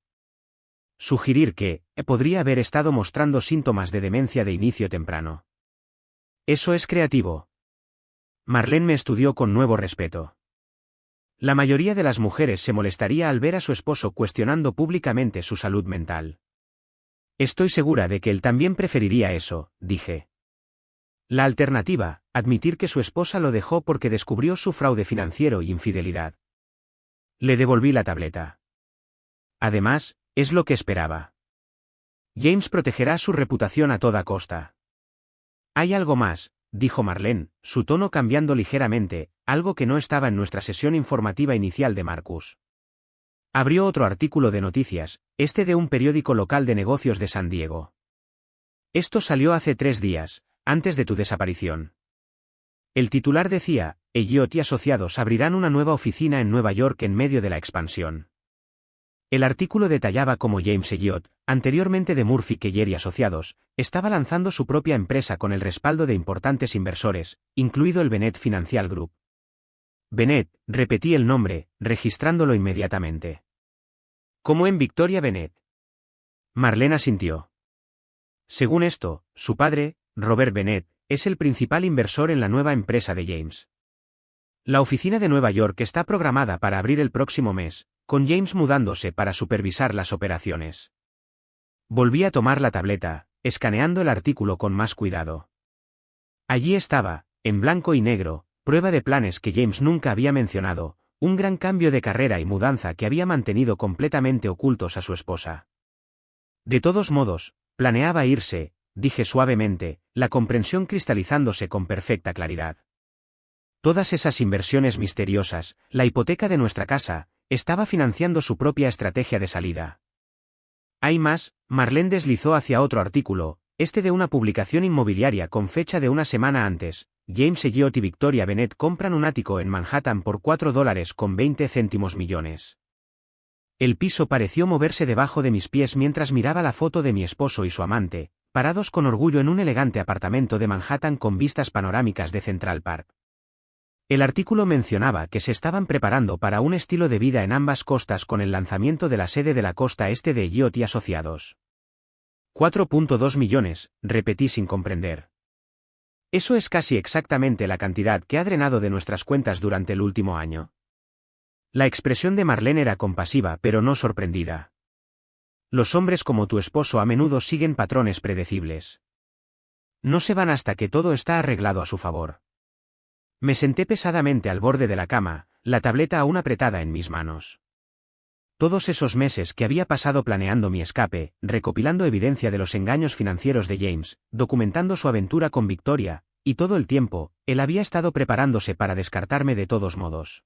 Speaker 1: Sugerir que podría haber estado mostrando síntomas de demencia de inicio temprano. Eso es creativo. Marlene me estudió con nuevo respeto. La mayoría de las mujeres se molestaría al ver a su esposo cuestionando públicamente su salud mental. Estoy segura de que él también preferiría eso, dije. La alternativa, admitir que su esposa lo dejó porque descubrió su fraude financiero y infidelidad. Le devolví la tableta. Además, es lo que esperaba. James protegerá su reputación a toda costa. Hay algo más, dijo Marlene, su tono cambiando ligeramente, algo que no estaba en nuestra sesión informativa inicial de Marcus. Abrió otro artículo de noticias, este de un periódico local de negocios de San Diego. Esto salió hace 3 días, antes de tu desaparición. El titular decía, Elliot y Asociados abrirán una nueva oficina en Nueva York en medio de la expansión. El artículo detallaba cómo James Elliot, anteriormente de Murphy Keller y Asociados, estaba lanzando su propia empresa con el respaldo de importantes inversores, incluido el Bennett Financial Group. Bennett, repetí el nombre, registrándolo inmediatamente. ¿Cómo en Victoria Bennett? Marlene asintió. Según esto, su padre, Robert Bennett, es el principal inversor en la nueva empresa de James. La oficina de Nueva York está programada para abrir el próximo mes, con James mudándose para supervisar las operaciones. Volví a tomar la tableta, escaneando el artículo con más cuidado. Allí estaba, en blanco y negro, prueba de planes que James nunca había mencionado, un gran cambio de carrera y mudanza que había mantenido completamente ocultos a su esposa. De todos modos, planeaba irse, dije suavemente, la comprensión cristalizándose con perfecta claridad. Todas esas inversiones misteriosas, la hipoteca de nuestra casa, estaba financiando su propia estrategia de salida. Hay más, Marlene deslizó hacia otro artículo, este de una publicación inmobiliaria con fecha de una semana antes. James Elliot y Victoria Bennett compran un ático en Manhattan por $4.20 millones. El piso pareció moverse debajo de mis pies mientras miraba la foto de mi esposo y su amante, parados con orgullo en un elegante apartamento de Manhattan con vistas panorámicas de Central Park. El artículo mencionaba que se estaban preparando para un estilo de vida en ambas costas con el lanzamiento de la sede de la costa este de Elliot y Asociados. 4.2 millones, repetí sin comprender. Eso es casi exactamente la cantidad que ha drenado de nuestras cuentas durante el último año. La expresión de Marlene era compasiva pero no sorprendida. Los hombres como tu esposo a menudo siguen patrones predecibles. No se van hasta que todo está arreglado a su favor. Me senté pesadamente al borde de la cama, la tableta aún apretada en mis manos. Todos esos meses que había pasado planeando mi escape, recopilando evidencia de los engaños financieros de James, documentando su aventura con Victoria, y todo el tiempo, él había estado preparándose para descartarme de todos modos.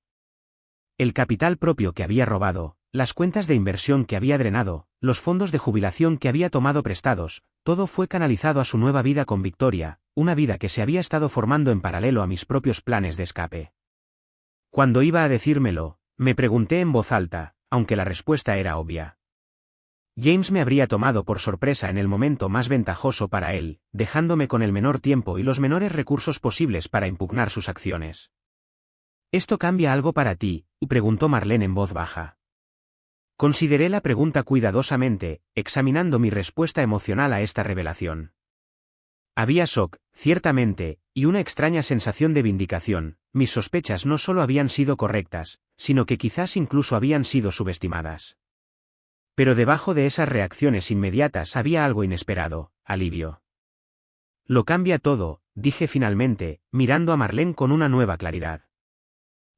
Speaker 1: El capital propio que había robado, las cuentas de inversión que había drenado, los fondos de jubilación que había tomado prestados, todo fue canalizado a su nueva vida con Victoria, una vida que se había estado formando en paralelo a mis propios planes de escape. Cuando iba a decírmelo, me pregunté en voz alta, aunque la respuesta era obvia. James me habría tomado por sorpresa en el momento más ventajoso para él, dejándome con el menor tiempo y los menores recursos posibles para impugnar sus acciones. ¿Esto cambia algo para ti?, preguntó Marlene en voz baja. Consideré la pregunta cuidadosamente, examinando mi respuesta emocional a esta revelación. Había shock, ciertamente, y una extraña sensación de vindicación. Mis sospechas no solo habían sido correctas, sino que quizás incluso habían sido subestimadas. Pero debajo de esas reacciones inmediatas había algo inesperado: alivio. Lo cambia todo, dije finalmente, mirando a Marlene con una nueva claridad.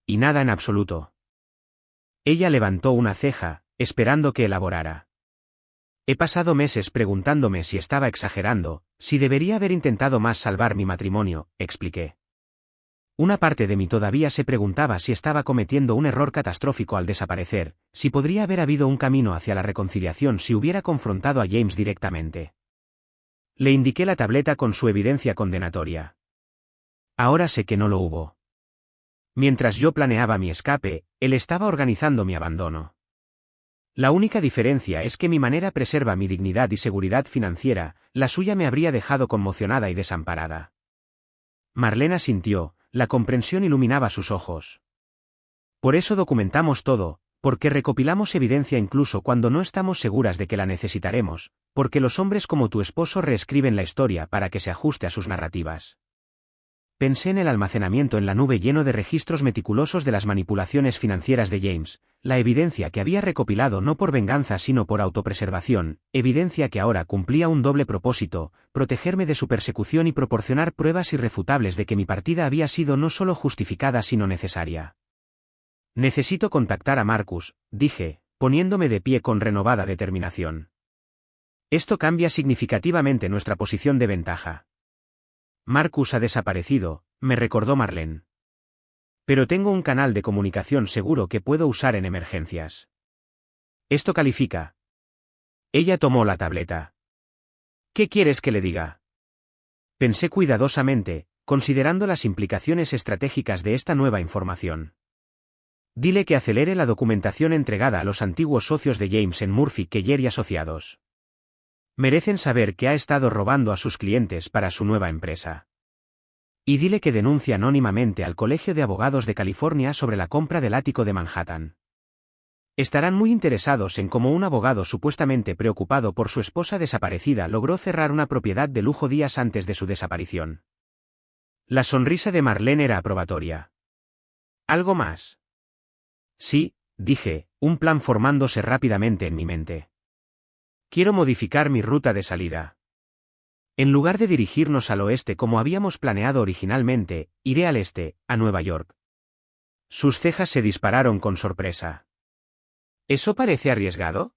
Speaker 1: Y nada en absoluto. Ella levantó una ceja, esperando que elaborara. He pasado meses preguntándome si estaba exagerando, si debería haber intentado más salvar mi matrimonio, expliqué. Una parte de mí todavía se preguntaba si estaba cometiendo un error catastrófico al desaparecer, si podría haber habido un camino hacia la reconciliación si hubiera confrontado a James directamente. Le indiqué la tableta con su evidencia condenatoria. Ahora sé que no lo hubo. Mientras yo planeaba mi escape, él estaba organizando mi abandono. La única diferencia es que mi manera preserva mi dignidad y seguridad financiera, la suya me habría dejado conmocionada y desamparada. Marlene asintió, la comprensión iluminaba sus ojos. Por eso documentamos todo, porque recopilamos evidencia incluso cuando no estamos seguras de que la necesitaremos, porque los hombres como tu esposo reescriben la historia para que se ajuste a sus narrativas. Pensé en el almacenamiento en la nube lleno de registros meticulosos de las manipulaciones financieras de James, la evidencia que había recopilado no por venganza sino por autopreservación, evidencia que ahora cumplía un doble propósito: protegerme de su persecución y proporcionar pruebas irrefutables de que mi partida había sido no solo justificada sino necesaria. Necesito contactar a Marcus, dije, poniéndome de pie con renovada determinación. Esto cambia significativamente nuestra posición de ventaja. Marcus ha desaparecido, me recordó Marlene. Pero tengo un canal de comunicación seguro que puedo usar en emergencias. Esto califica. Ella tomó la tableta. ¿Qué quieres que le diga? Pensé cuidadosamente, considerando las implicaciones estratégicas de esta nueva información. Dile que acelere la documentación entregada a los antiguos socios de James en Murphy, Keller y Asociados. Merecen saber que ha estado robando a sus clientes para su nueva empresa. Y dile que denuncie anónimamente al Colegio de Abogados de California sobre la compra del ático de Manhattan. Estarán muy interesados en cómo un abogado supuestamente preocupado por su esposa desaparecida logró cerrar una propiedad de lujo días antes de su desaparición. La sonrisa de Marlene era aprobatoria. ¿Algo más? Sí, dije, un plan formándose rápidamente en mi mente. Quiero modificar mi ruta de salida. En lugar de dirigirnos al oeste como habíamos planeado originalmente, iré al este, a Nueva York. Sus cejas se dispararon con sorpresa. ¿Eso parece arriesgado?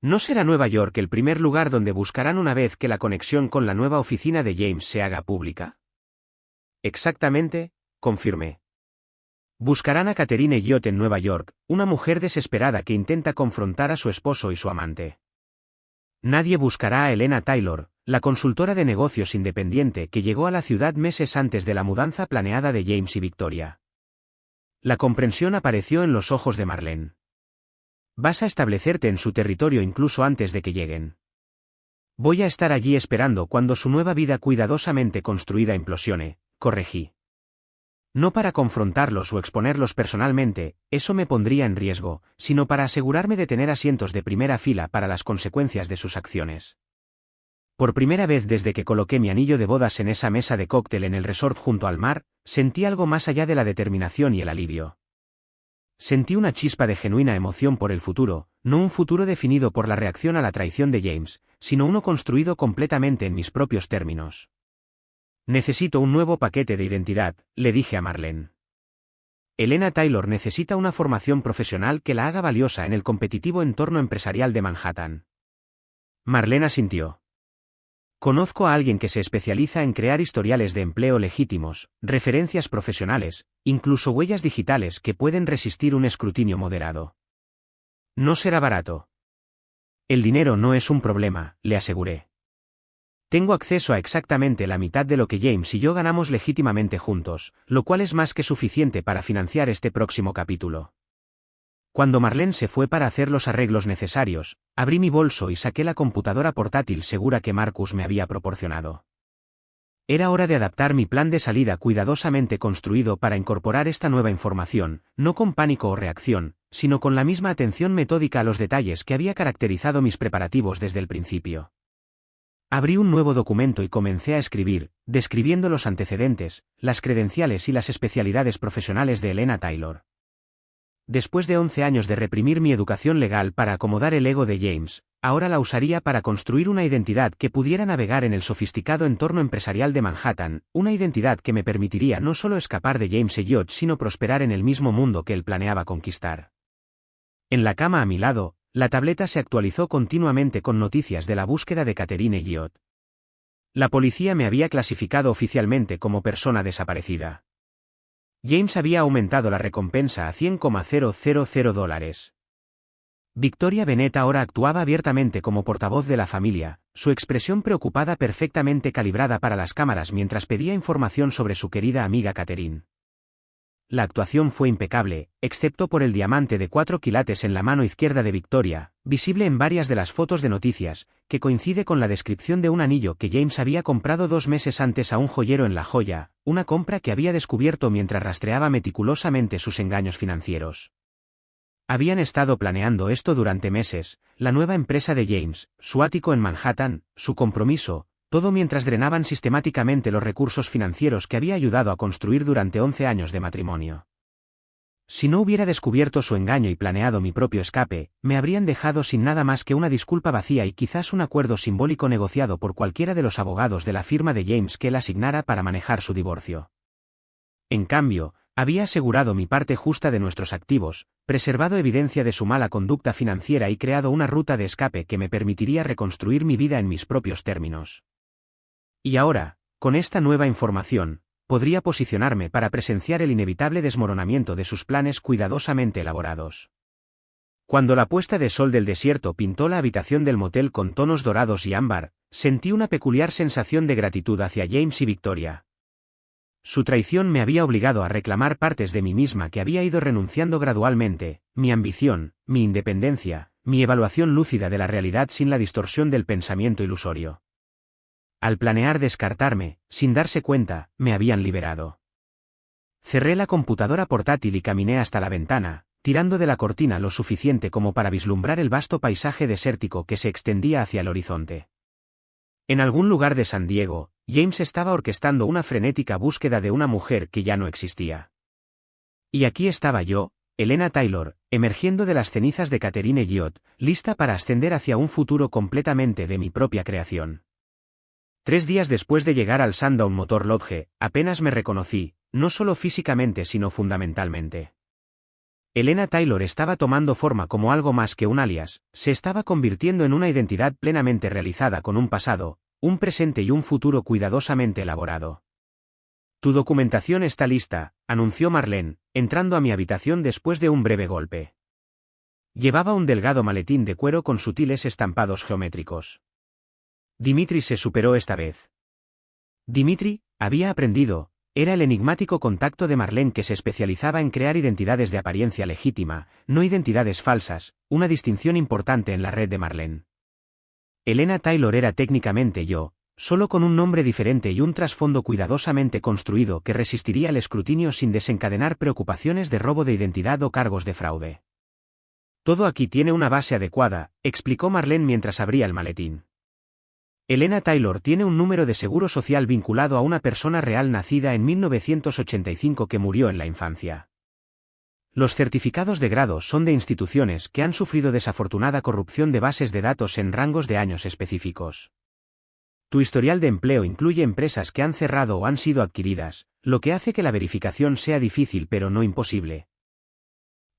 Speaker 1: ¿No será Nueva York el primer lugar donde buscarán una vez que la conexión con la nueva oficina de James se haga pública? Exactamente, confirmé. Buscarán a Catherine Elliott en Nueva York, una mujer desesperada que intenta confrontar a su esposo y su amante. Nadie buscará a Elena Taylor, la consultora de negocios independiente que llegó a la ciudad meses antes de la mudanza planeada de James y Victoria. La comprensión apareció en los ojos de Marlene. Vas a establecerte en su territorio incluso antes de que lleguen. Voy a estar allí esperando cuando su nueva vida cuidadosamente construida implosione, corregí. No para confrontarlos o exponerlos personalmente, eso me pondría en riesgo, sino para asegurarme de tener asientos de primera fila para las consecuencias de sus acciones. Por primera vez desde que coloqué mi anillo de bodas en esa mesa de cóctel en el resort junto al mar, sentí algo más allá de la determinación y el alivio. Sentí una chispa de genuina emoción por el futuro, no un futuro definido por la reacción a la traición de James, sino uno construido completamente en mis propios términos. Necesito un nuevo paquete de identidad, le dije a Marlene. Elena Taylor necesita una formación profesional que la haga valiosa en el competitivo entorno empresarial de Manhattan. Marlene asintió. Conozco a alguien que se especializa en crear historiales de empleo legítimos, referencias profesionales, incluso huellas digitales que pueden resistir un escrutinio moderado. No será barato. El dinero no es un problema, le aseguré. Tengo acceso a exactamente la mitad de lo que James y yo ganamos legítimamente juntos, lo cual es más que suficiente para financiar este próximo capítulo. Cuando Marlene se fue para hacer los arreglos necesarios, abrí mi bolso y saqué la computadora portátil segura que Marcus me había proporcionado. Era hora de adaptar mi plan de salida cuidadosamente construido para incorporar esta nueva información, no con pánico o reacción, sino con la misma atención metódica a los detalles que había caracterizado mis preparativos desde el principio. Abrí un nuevo documento y comencé a escribir, describiendo los antecedentes, las credenciales y las especialidades profesionales de Elena Taylor. Después de 11 años de reprimir mi educación legal para acomodar el ego de James, ahora la usaría para construir una identidad que pudiera navegar en el sofisticado entorno empresarial de Manhattan, una identidad que me permitiría no solo escapar de James Elliot sino prosperar en el mismo mundo que él planeaba conquistar. En la cama a mi lado, la tableta se actualizó continuamente con noticias de la búsqueda de Catherine Elliot. La policía me había clasificado oficialmente como persona desaparecida. James había aumentado la recompensa a $100,000. Victoria Bennett ahora actuaba abiertamente como portavoz de la familia, su expresión preocupada perfectamente calibrada para las cámaras mientras pedía información sobre su querida amiga Catherine. La actuación fue impecable, excepto por el diamante de 4 quilates en la mano izquierda de Victoria, visible en varias de las fotos de noticias, que coincide con la descripción de un anillo que James había comprado 2 meses antes a un joyero en La Joya, una compra que había descubierto mientras rastreaba meticulosamente sus engaños financieros. Habían estado planeando esto durante meses, la nueva empresa de James, su ático en Manhattan, su compromiso, todo mientras drenaban sistemáticamente los recursos financieros que había ayudado a construir durante 11 años de matrimonio. Si no hubiera descubierto su engaño y planeado mi propio escape, me habrían dejado sin nada más que una disculpa vacía y quizás un acuerdo simbólico negociado por cualquiera de los abogados de la firma de James que él asignara para manejar su divorcio. En cambio, había asegurado mi parte justa de nuestros activos, preservado evidencia de su mala conducta financiera y creado una ruta de escape que me permitiría reconstruir mi vida en mis propios términos. Y ahora, con esta nueva información, podría posicionarme para presenciar el inevitable desmoronamiento de sus planes cuidadosamente elaborados. Cuando la puesta de sol del desierto pintó la habitación del motel con tonos dorados y ámbar, sentí una peculiar sensación de gratitud hacia James y Victoria. Su traición me había obligado a reclamar partes de mí misma que había ido renunciando gradualmente, mi ambición, mi independencia, mi evaluación lúcida de la realidad sin la distorsión del pensamiento ilusorio. Al planear descartarme, sin darse cuenta, me habían liberado. Cerré la computadora portátil y caminé hasta la ventana, tirando de la cortina lo suficiente como para vislumbrar el vasto paisaje desértico que se extendía hacia el horizonte. En algún lugar de San Diego, James estaba orquestando una frenética búsqueda de una mujer que ya no existía. Y aquí estaba yo, Elena Taylor, emergiendo de las cenizas de Catherine Elliot, lista para ascender hacia un futuro completamente de mi propia creación. 3 días después de llegar al Sandown Motor Lodge, apenas me reconocí, no solo físicamente sino fundamentalmente. Elena Taylor estaba tomando forma como algo más que un alias, se estaba convirtiendo en una identidad plenamente realizada con un pasado, un presente y un futuro cuidadosamente elaborado. Tu documentación está lista, anunció Marlene, entrando a mi habitación después de un breve golpe. Llevaba un delgado maletín de cuero con sutiles estampados geométricos. Dimitri se superó esta vez. Dimitri, había aprendido, era el enigmático contacto de Marlene que se especializaba en crear identidades de apariencia legítima, no identidades falsas, una distinción importante en la red de Marlene. Elena Taylor era técnicamente yo, solo con un nombre diferente y un trasfondo cuidadosamente construido que resistiría el escrutinio sin desencadenar preocupaciones de robo de identidad o cargos de fraude. Todo aquí tiene una base adecuada, explicó Marlene mientras abría el maletín. Elena Taylor tiene un número de seguro social vinculado a una persona real nacida en 1985 que murió en la infancia. Los certificados de grado son de instituciones que han sufrido desafortunada corrupción de bases de datos en rangos de años específicos. Tu historial de empleo incluye empresas que han cerrado o han sido adquiridas, lo que hace que la verificación sea difícil pero no imposible.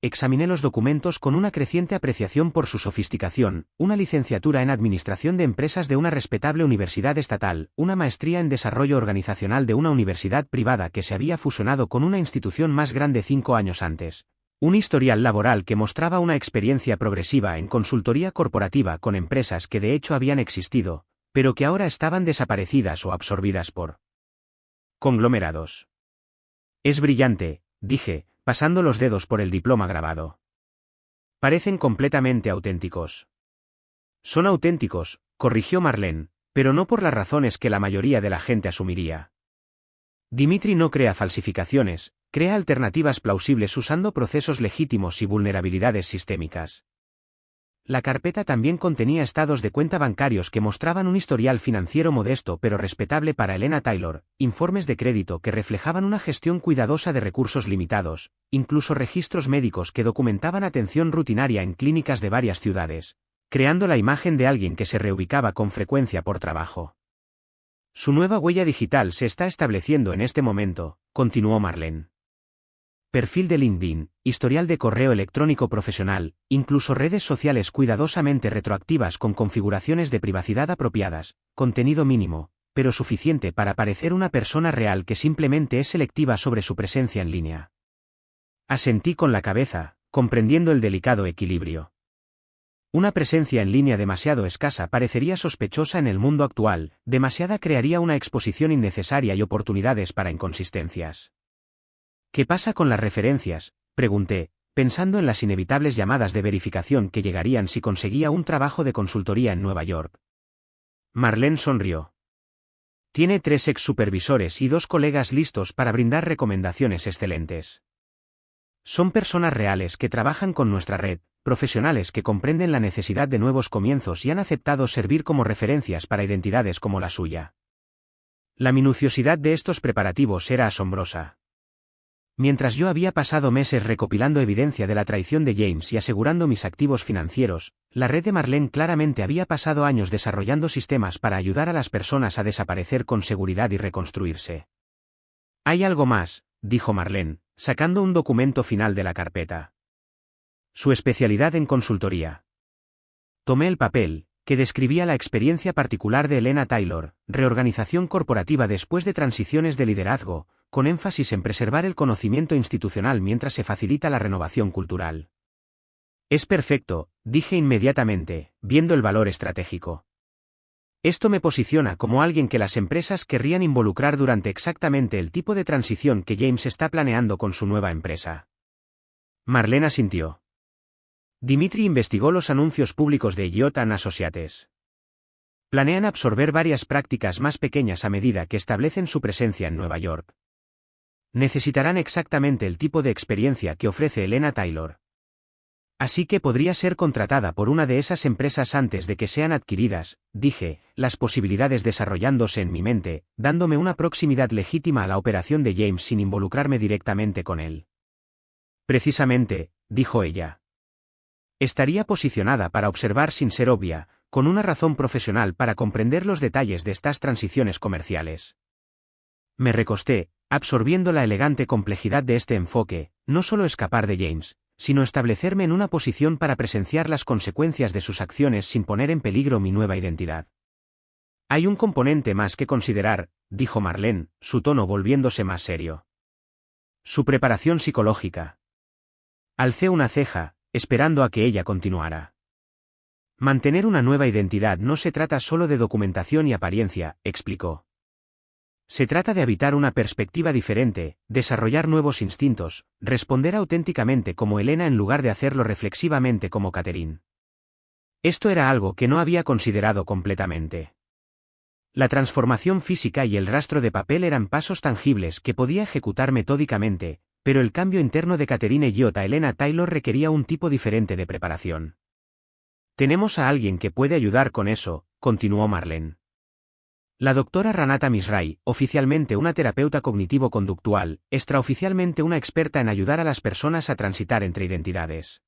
Speaker 1: Examiné los documentos con una creciente apreciación por su sofisticación, una licenciatura en Administración de Empresas de una respetable universidad estatal, una maestría en Desarrollo Organizacional de una universidad privada que se había fusionado con una institución más grande 5 años antes, un historial laboral que mostraba una experiencia progresiva en consultoría corporativa con empresas que de hecho habían existido, pero que ahora estaban desaparecidas o absorbidas por conglomerados. Es brillante, dije, pasando los dedos por el diploma grabado. Parecen completamente auténticos. Son auténticos, corrigió Marlene, pero no por las razones que la mayoría de la gente asumiría. Dimitri no crea falsificaciones, crea alternativas plausibles usando procesos legítimos y vulnerabilidades sistémicas. La carpeta también contenía estados de cuenta bancarios que mostraban un historial financiero modesto pero respetable para Elena Taylor, informes de crédito que reflejaban una gestión cuidadosa de recursos limitados, incluso registros médicos que documentaban atención rutinaria en clínicas de varias ciudades, creando la imagen de alguien que se reubicaba con frecuencia por trabajo. Su nueva huella digital se está estableciendo en este momento, continuó Marlene. Perfil de LinkedIn, historial de correo electrónico profesional, incluso redes sociales cuidadosamente retroactivas con configuraciones de privacidad apropiadas, contenido mínimo, pero suficiente para parecer una persona real que simplemente es selectiva sobre su presencia en línea. Asentí con la cabeza, comprendiendo el delicado equilibrio. Una presencia en línea demasiado escasa parecería sospechosa en el mundo actual, demasiada crearía una exposición innecesaria y oportunidades para inconsistencias. ¿Qué pasa con las referencias?, pregunté, pensando en las inevitables llamadas de verificación que llegarían si conseguía un trabajo de consultoría en Nueva York. Marlene sonrió. Tiene 3 ex-supervisores y 2 colegas listos para brindar recomendaciones excelentes. Son personas reales que trabajan con nuestra red, profesionales que comprenden la necesidad de nuevos comienzos y han aceptado servir como referencias para identidades como la suya. La minuciosidad de estos preparativos era asombrosa. Mientras yo había pasado meses recopilando evidencia de la traición de James y asegurando mis activos financieros, la red de Marlene claramente había pasado años desarrollando sistemas para ayudar a las personas a desaparecer con seguridad y reconstruirse. Hay algo más, dijo Marlene, sacando un documento final de la carpeta. Su especialidad en consultoría. Tomé el papel, que describía la experiencia particular de Elena Taylor, reorganización corporativa después de transiciones de liderazgo, con énfasis en preservar el conocimiento institucional mientras se facilita la renovación cultural. Es perfecto, dije inmediatamente, viendo el valor estratégico. Esto me posiciona como alguien que las empresas querrían involucrar durante exactamente el tipo de transición que James está planeando con su nueva empresa. Marlene asintió. Dimitri investigó los anuncios públicos de Elliott & Associates. Planean absorber varias prácticas más pequeñas a medida que establecen su presencia en Nueva York. Necesitarán exactamente el tipo de experiencia que ofrece Elena Taylor. Así que podría ser contratada por una de esas empresas antes de que sean adquiridas, dije, las posibilidades desarrollándose en mi mente, dándome una proximidad legítima a la operación de James sin involucrarme directamente con él. Precisamente, dijo ella. Estaría posicionada para observar sin ser obvia, con una razón profesional para comprender los detalles de estas transiciones comerciales. Me recosté, absorbiendo la elegante complejidad de este enfoque, no solo escapar de James, sino establecerme en una posición para presenciar las consecuencias de sus acciones sin poner en peligro mi nueva identidad. Hay un componente más que considerar, dijo Marlene, su tono volviéndose más serio. Su preparación psicológica. Alcé una ceja, esperando a que ella continuara. Mantener una nueva identidad no se trata solo de documentación y apariencia, explicó. Se trata de habitar una perspectiva diferente, desarrollar nuevos instintos, responder auténticamente como Elena en lugar de hacerlo reflexivamente como Catherine. Esto era algo que no había considerado completamente. La transformación física y el rastro de papel eran pasos tangibles que podía ejecutar metódicamente, pero el cambio interno de Catherine Elliott a Elena Taylor requería un tipo diferente de preparación. Tenemos a alguien que puede ayudar con eso, continuó Marlene. La doctora Ranata Misrai, oficialmente una terapeuta cognitivo-conductual, extraoficialmente una experta en ayudar a las personas a transitar entre identidades.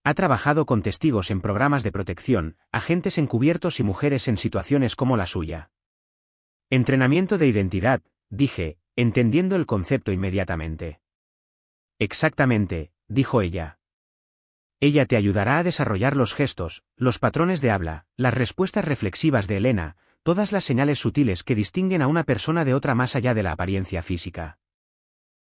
Speaker 1: Ha trabajado con testigos en programas de protección, agentes encubiertos y mujeres en situaciones como la suya. Entrenamiento de identidad, dije, entendiendo el concepto inmediatamente. Exactamente, dijo ella. Ella te ayudará a desarrollar los gestos, los patrones de habla, las respuestas reflexivas de Elena, todas las señales sutiles que distinguen a una persona de otra más allá de la apariencia física.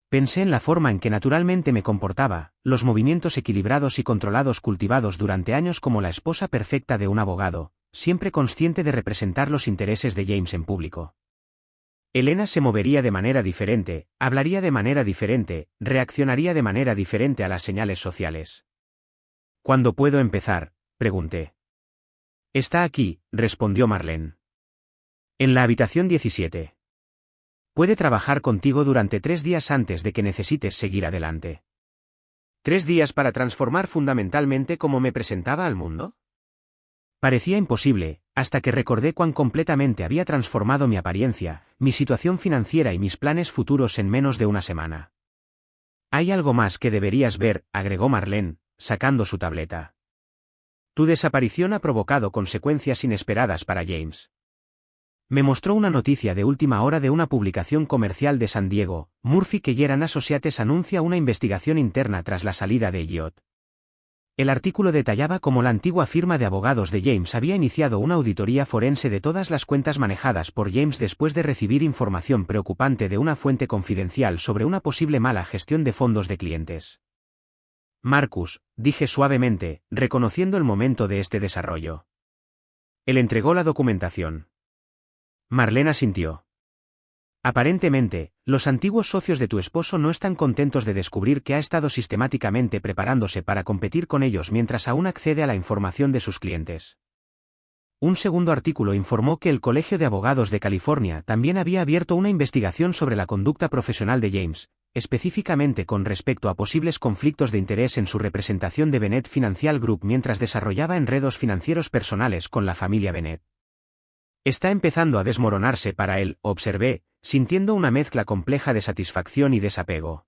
Speaker 1: Pensé en la forma en que naturalmente me comportaba, los movimientos equilibrados y controlados cultivados durante años como la esposa perfecta de un abogado, siempre consciente de representar los intereses de James en público. Elena se movería de manera diferente, hablaría de manera diferente, reaccionaría de manera diferente a las señales sociales. ¿Cuándo puedo empezar?, pregunté. Está aquí, respondió Marlene. En la habitación 17. Puede trabajar contigo durante 3 días antes de que necesites seguir adelante. ¿3 días para transformar fundamentalmente cómo me presentaba al mundo? Parecía imposible, hasta que recordé cuán completamente había transformado mi apariencia, mi situación financiera y mis planes futuros en menos de una semana. Hay algo más que deberías ver, agregó Marlene, sacando su tableta. Tu desaparición ha provocado consecuencias inesperadas para James. Me mostró una noticia de última hora de una publicación comercial de San Diego. Murphy Kelleran Associates anuncia una investigación interna tras la salida de Elliot. El artículo detallaba cómo la antigua firma de abogados de James había iniciado una auditoría forense de todas las cuentas manejadas por James después de recibir información preocupante de una fuente confidencial sobre una posible mala gestión de fondos de clientes. Marcus, dije suavemente, reconociendo el momento de este desarrollo. Él entregó la documentación. Marlene asintió. Aparentemente, los antiguos socios de tu esposo no están contentos de descubrir que ha estado sistemáticamente preparándose para competir con ellos mientras aún accede a la información de sus clientes. Un segundo artículo informó que el Colegio de Abogados de California también había abierto una investigación sobre la conducta profesional de James, específicamente con respecto a posibles conflictos de interés en su representación de Bennett Financial Group mientras desarrollaba enredos financieros personales con la familia Bennett. Está empezando a desmoronarse para él, observé, sintiendo una mezcla compleja de satisfacción y desapego.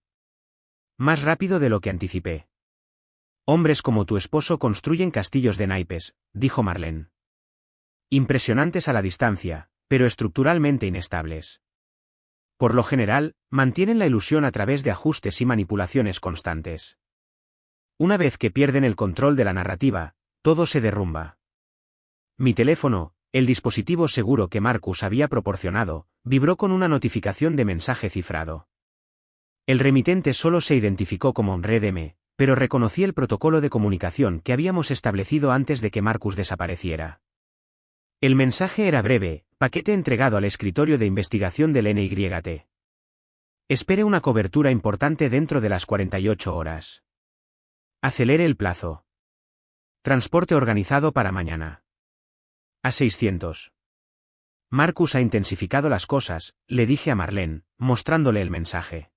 Speaker 1: Más rápido de lo que anticipé. Hombres como tu esposo construyen castillos de naipes, dijo Marlene. Impresionantes a la distancia, pero estructuralmente inestables. Por lo general, mantienen la ilusión a través de ajustes y manipulaciones constantes. Una vez que pierden el control de la narrativa, todo se derrumba. Mi teléfono, el dispositivo seguro que Marcus había proporcionado, vibró con una notificación de mensaje cifrado. El remitente solo se identificó como RedM, pero reconocí el protocolo de comunicación que habíamos establecido antes de que Marcus desapareciera. El mensaje era breve: paquete entregado al escritorio de investigación del NYT. Espere una cobertura importante dentro de las 48 horas. Acelere el plazo. Transporte organizado para mañana. A 600. Marcus ha intensificado las cosas, le dije a Marlene, mostrándole el mensaje.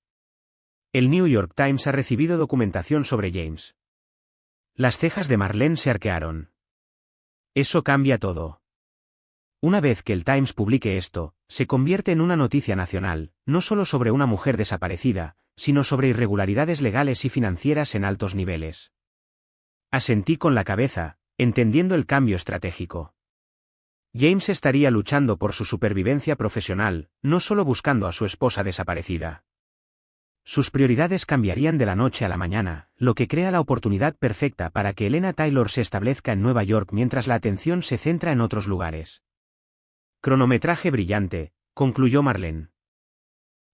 Speaker 1: El New York Times ha recibido documentación sobre James. Las cejas de Marlene se arquearon. Eso cambia todo. Una vez que el Times publique esto, se convierte en una noticia nacional, no solo sobre una mujer desaparecida, sino sobre irregularidades legales y financieras en altos niveles. Asentí con la cabeza, entendiendo el cambio estratégico. James estaría luchando por su supervivencia profesional, no solo buscando a su esposa desaparecida. Sus prioridades cambiarían de la noche a la mañana, lo que crea la oportunidad perfecta para que Elena Taylor se establezca en Nueva York mientras la atención se centra en otros lugares. Cronometraje brillante, concluyó Marlene.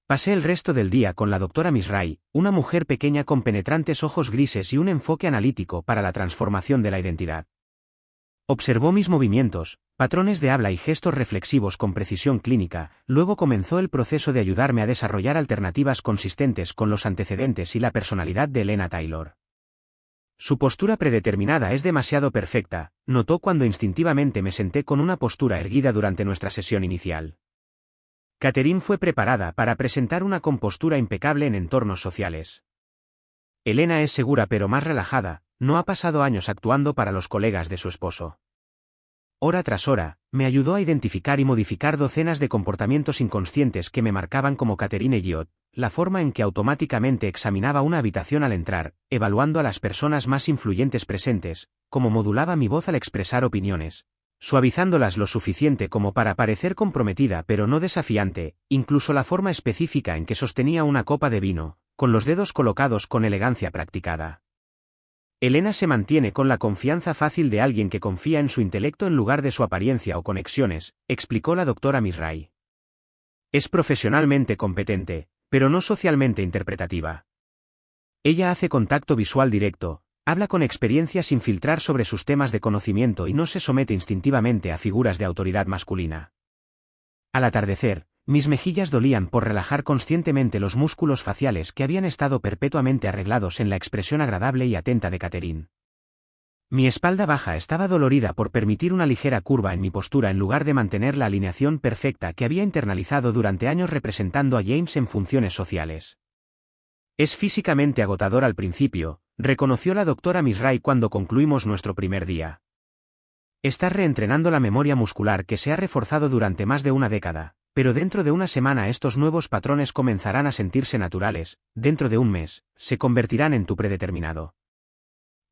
Speaker 1: Pasé el resto del día con la doctora Misray, una mujer pequeña con penetrantes ojos grises y un enfoque analítico para la transformación de la identidad. Observó mis movimientos, patrones de habla y gestos reflexivos con precisión clínica, luego comenzó el proceso de ayudarme a desarrollar alternativas consistentes con los antecedentes y la personalidad de Elena Taylor. Su postura predeterminada es demasiado perfecta, notó cuando instintivamente me senté con una postura erguida durante nuestra sesión inicial. Catherine fue preparada para presentar una compostura impecable en entornos sociales. Elena es segura pero más relajada, no ha pasado años actuando para los colegas de su esposo. Hora tras hora, me ayudó a identificar y modificar docenas de comportamientos inconscientes que me marcaban como Catherine Elliot, la forma en que automáticamente examinaba una habitación al entrar, evaluando a las personas más influyentes presentes, cómo modulaba mi voz al expresar opiniones, suavizándolas lo suficiente como para parecer comprometida pero no desafiante, incluso la forma específica en que sostenía una copa de vino, con los dedos colocados con elegancia practicada. Elena se mantiene con la confianza fácil de alguien que confía en su intelecto en lugar de su apariencia o conexiones, explicó la doctora Misray. Es profesionalmente competente, pero no socialmente interpretativa. Ella hace contacto visual directo, habla con experiencia sin filtrar sobre sus temas de conocimiento y no se somete instintivamente a figuras de autoridad masculina. Al atardecer, mis mejillas dolían por relajar conscientemente los músculos faciales que habían estado perpetuamente arreglados en la expresión agradable y atenta de Catherine. Mi espalda baja estaba dolorida por permitir una ligera curva en mi postura en lugar de mantener la alineación perfecta que había internalizado durante años representando a James en funciones sociales. Es físicamente agotador al principio, reconoció la doctora Misray cuando concluimos nuestro primer día. Estás reentrenando la memoria muscular que se ha reforzado durante más de una década, pero dentro de una semana estos nuevos patrones comenzarán a sentirse naturales, dentro de un mes, se convertirán en tu predeterminado.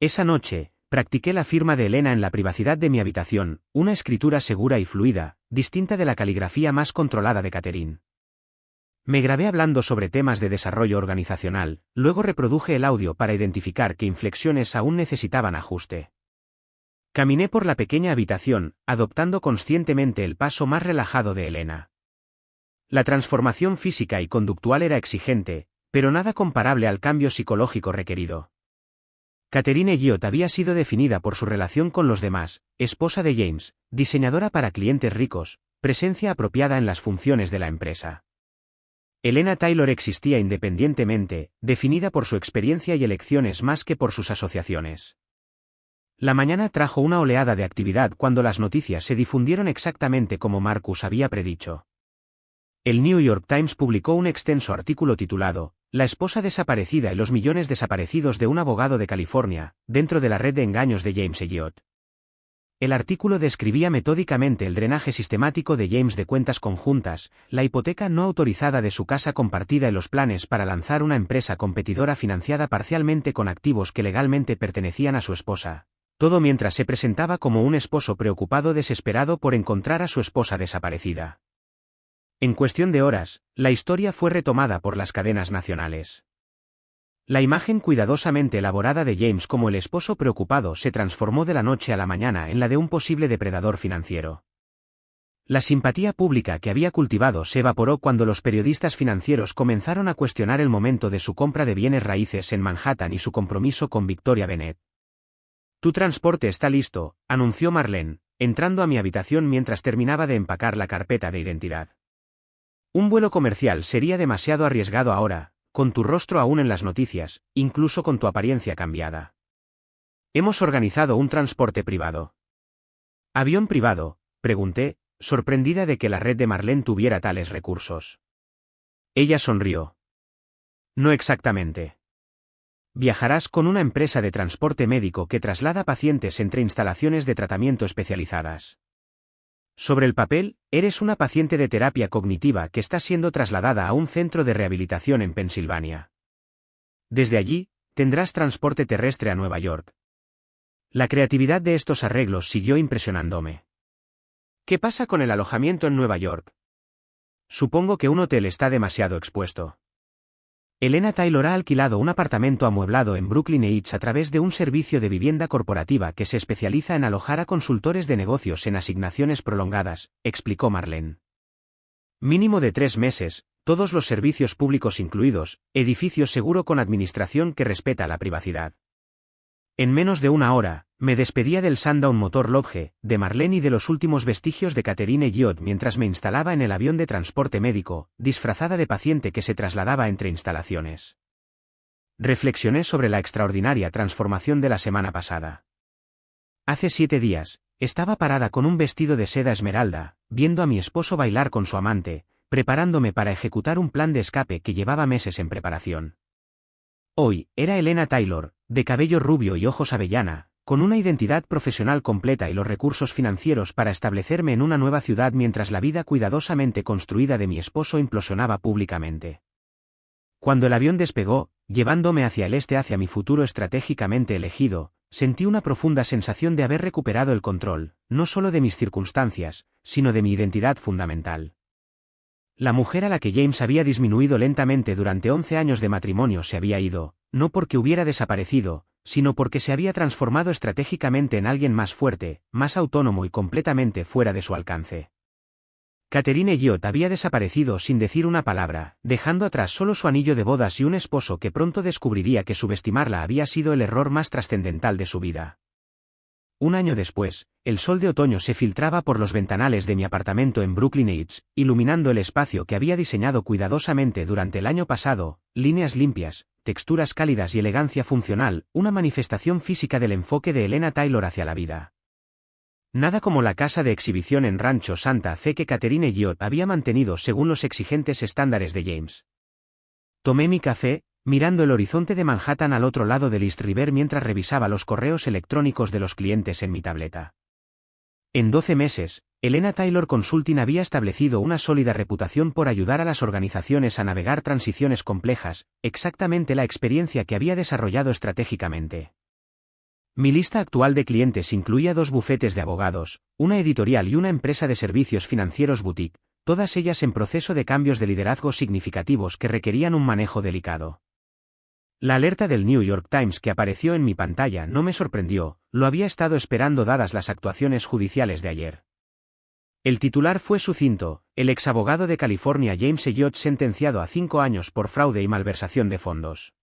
Speaker 1: Esa noche, practiqué la firma de Elena en la privacidad de mi habitación, una escritura segura y fluida, distinta de la caligrafía más controlada de Catherine. Me grabé hablando sobre temas de desarrollo organizacional, luego reproduje el audio para identificar qué inflexiones aún necesitaban ajuste. Caminé por la pequeña habitación, adoptando conscientemente el paso más relajado de Elena. La transformación física y conductual era exigente, pero nada comparable al cambio psicológico requerido. Catherine Elliott había sido definida por su relación con los demás, esposa de James, diseñadora para clientes ricos, presencia apropiada en las funciones de la empresa. Elena Taylor existía independientemente, definida por su experiencia y elecciones más que por sus asociaciones. La mañana trajo una oleada de actividad cuando las noticias se difundieron exactamente como Marcus había predicho. El New York Times publicó un extenso artículo titulado «La esposa desaparecida y los millones desaparecidos de un abogado de California», dentro de la red de engaños de James Elliott. El artículo describía metódicamente el drenaje sistemático de James de cuentas conjuntas, la hipoteca no autorizada de su casa compartida y los planes para lanzar una empresa competidora financiada parcialmente con activos que legalmente pertenecían a su esposa. Todo mientras se presentaba como un esposo preocupado desesperado por encontrar a su esposa desaparecida. En cuestión de horas, la historia fue retomada por las cadenas nacionales. La imagen cuidadosamente elaborada de James como el esposo preocupado se transformó de la noche a la mañana en la de un posible depredador financiero. La simpatía pública que había cultivado se evaporó cuando los periodistas financieros comenzaron a cuestionar el momento de su compra de bienes raíces en Manhattan y su compromiso con Victoria Bennett. «Tu transporte está listo», anunció Marlene, entrando a mi habitación mientras terminaba de empacar la carpeta de identidad. «Un vuelo comercial sería demasiado arriesgado ahora, con tu rostro aún en las noticias, incluso con tu apariencia cambiada. Hemos organizado un transporte privado». «¿Avión privado?», pregunté, sorprendida de que la red de Marlene tuviera tales recursos. Ella sonrió. «No exactamente. Viajarás con una empresa de transporte médico que traslada pacientes entre instalaciones de tratamiento especializadas. Sobre el papel, eres una paciente de terapia cognitiva que está siendo trasladada a un centro de rehabilitación en Pensilvania. Desde allí, tendrás transporte terrestre a Nueva York». La creatividad de estos arreglos siguió impresionándome. «¿Qué pasa con el alojamiento en Nueva York? Supongo que un hotel está demasiado expuesto». Elena Taylor ha alquilado un apartamento amueblado en Brooklyn Heights a través de un servicio de vivienda corporativa que se especializa en alojar a consultores de negocios en asignaciones prolongadas, explicó Marlene. Mínimo de 3 meses, todos los servicios públicos incluidos, edificio seguro con administración que respeta la privacidad. En menos de una hora, me despedía del Sundown Motor Lodge, de Marlene y de los últimos vestigios de Catherine Elliott mientras me instalaba en el avión de transporte médico, disfrazada de paciente que se trasladaba entre instalaciones. Reflexioné sobre la extraordinaria transformación de la semana pasada. Hace 7 días, estaba parada con un vestido de seda esmeralda, viendo a mi esposo bailar con su amante, preparándome para ejecutar un plan de escape que llevaba meses en preparación. Hoy, era Elena Taylor, de cabello rubio y ojos avellana, con una identidad profesional completa y los recursos financieros para establecerme en una nueva ciudad mientras la vida cuidadosamente construida de mi esposo implosionaba públicamente. Cuando el avión despegó, llevándome hacia el este hacia mi futuro estratégicamente elegido, sentí una profunda sensación de haber recuperado el control, no solo de mis circunstancias, sino de mi identidad fundamental. La mujer a la que James había disminuido lentamente durante 11 años de matrimonio se había ido, no porque hubiera desaparecido, sino porque se había transformado estratégicamente en alguien más fuerte, más autónomo y completamente fuera de su alcance. Catherine Elliott había desaparecido sin decir una palabra, dejando atrás solo su anillo de bodas y un esposo que pronto descubriría que subestimarla había sido el error más trascendental de su vida. Un año después, el sol de otoño se filtraba por los ventanales de mi apartamento en Brooklyn Heights, iluminando el espacio que había diseñado cuidadosamente durante el año pasado, líneas limpias, texturas cálidas y elegancia funcional, una manifestación física del enfoque de Elena Taylor hacia la vida. Nada como la casa de exhibición en Rancho Santa Fe que Catherine Elliott había mantenido según los exigentes estándares de James. Tomé mi café, mirando el horizonte de Manhattan al otro lado del East River mientras revisaba los correos electrónicos de los clientes en mi tableta. En 12 meses, Elena Taylor Consulting había establecido una sólida reputación por ayudar a las organizaciones a navegar transiciones complejas, exactamente la experiencia que había desarrollado estratégicamente. Mi lista actual de clientes incluía 2 bufetes de abogados, una editorial y una empresa de servicios financieros boutique, todas ellas en proceso de cambios de liderazgo significativos que requerían un manejo delicado. La alerta del New York Times que apareció en mi pantalla no me sorprendió, lo había estado esperando dadas las actuaciones judiciales de ayer. El titular fue sucinto: el exabogado de California James Elliott sentenciado a 5 años por fraude y malversación de fondos.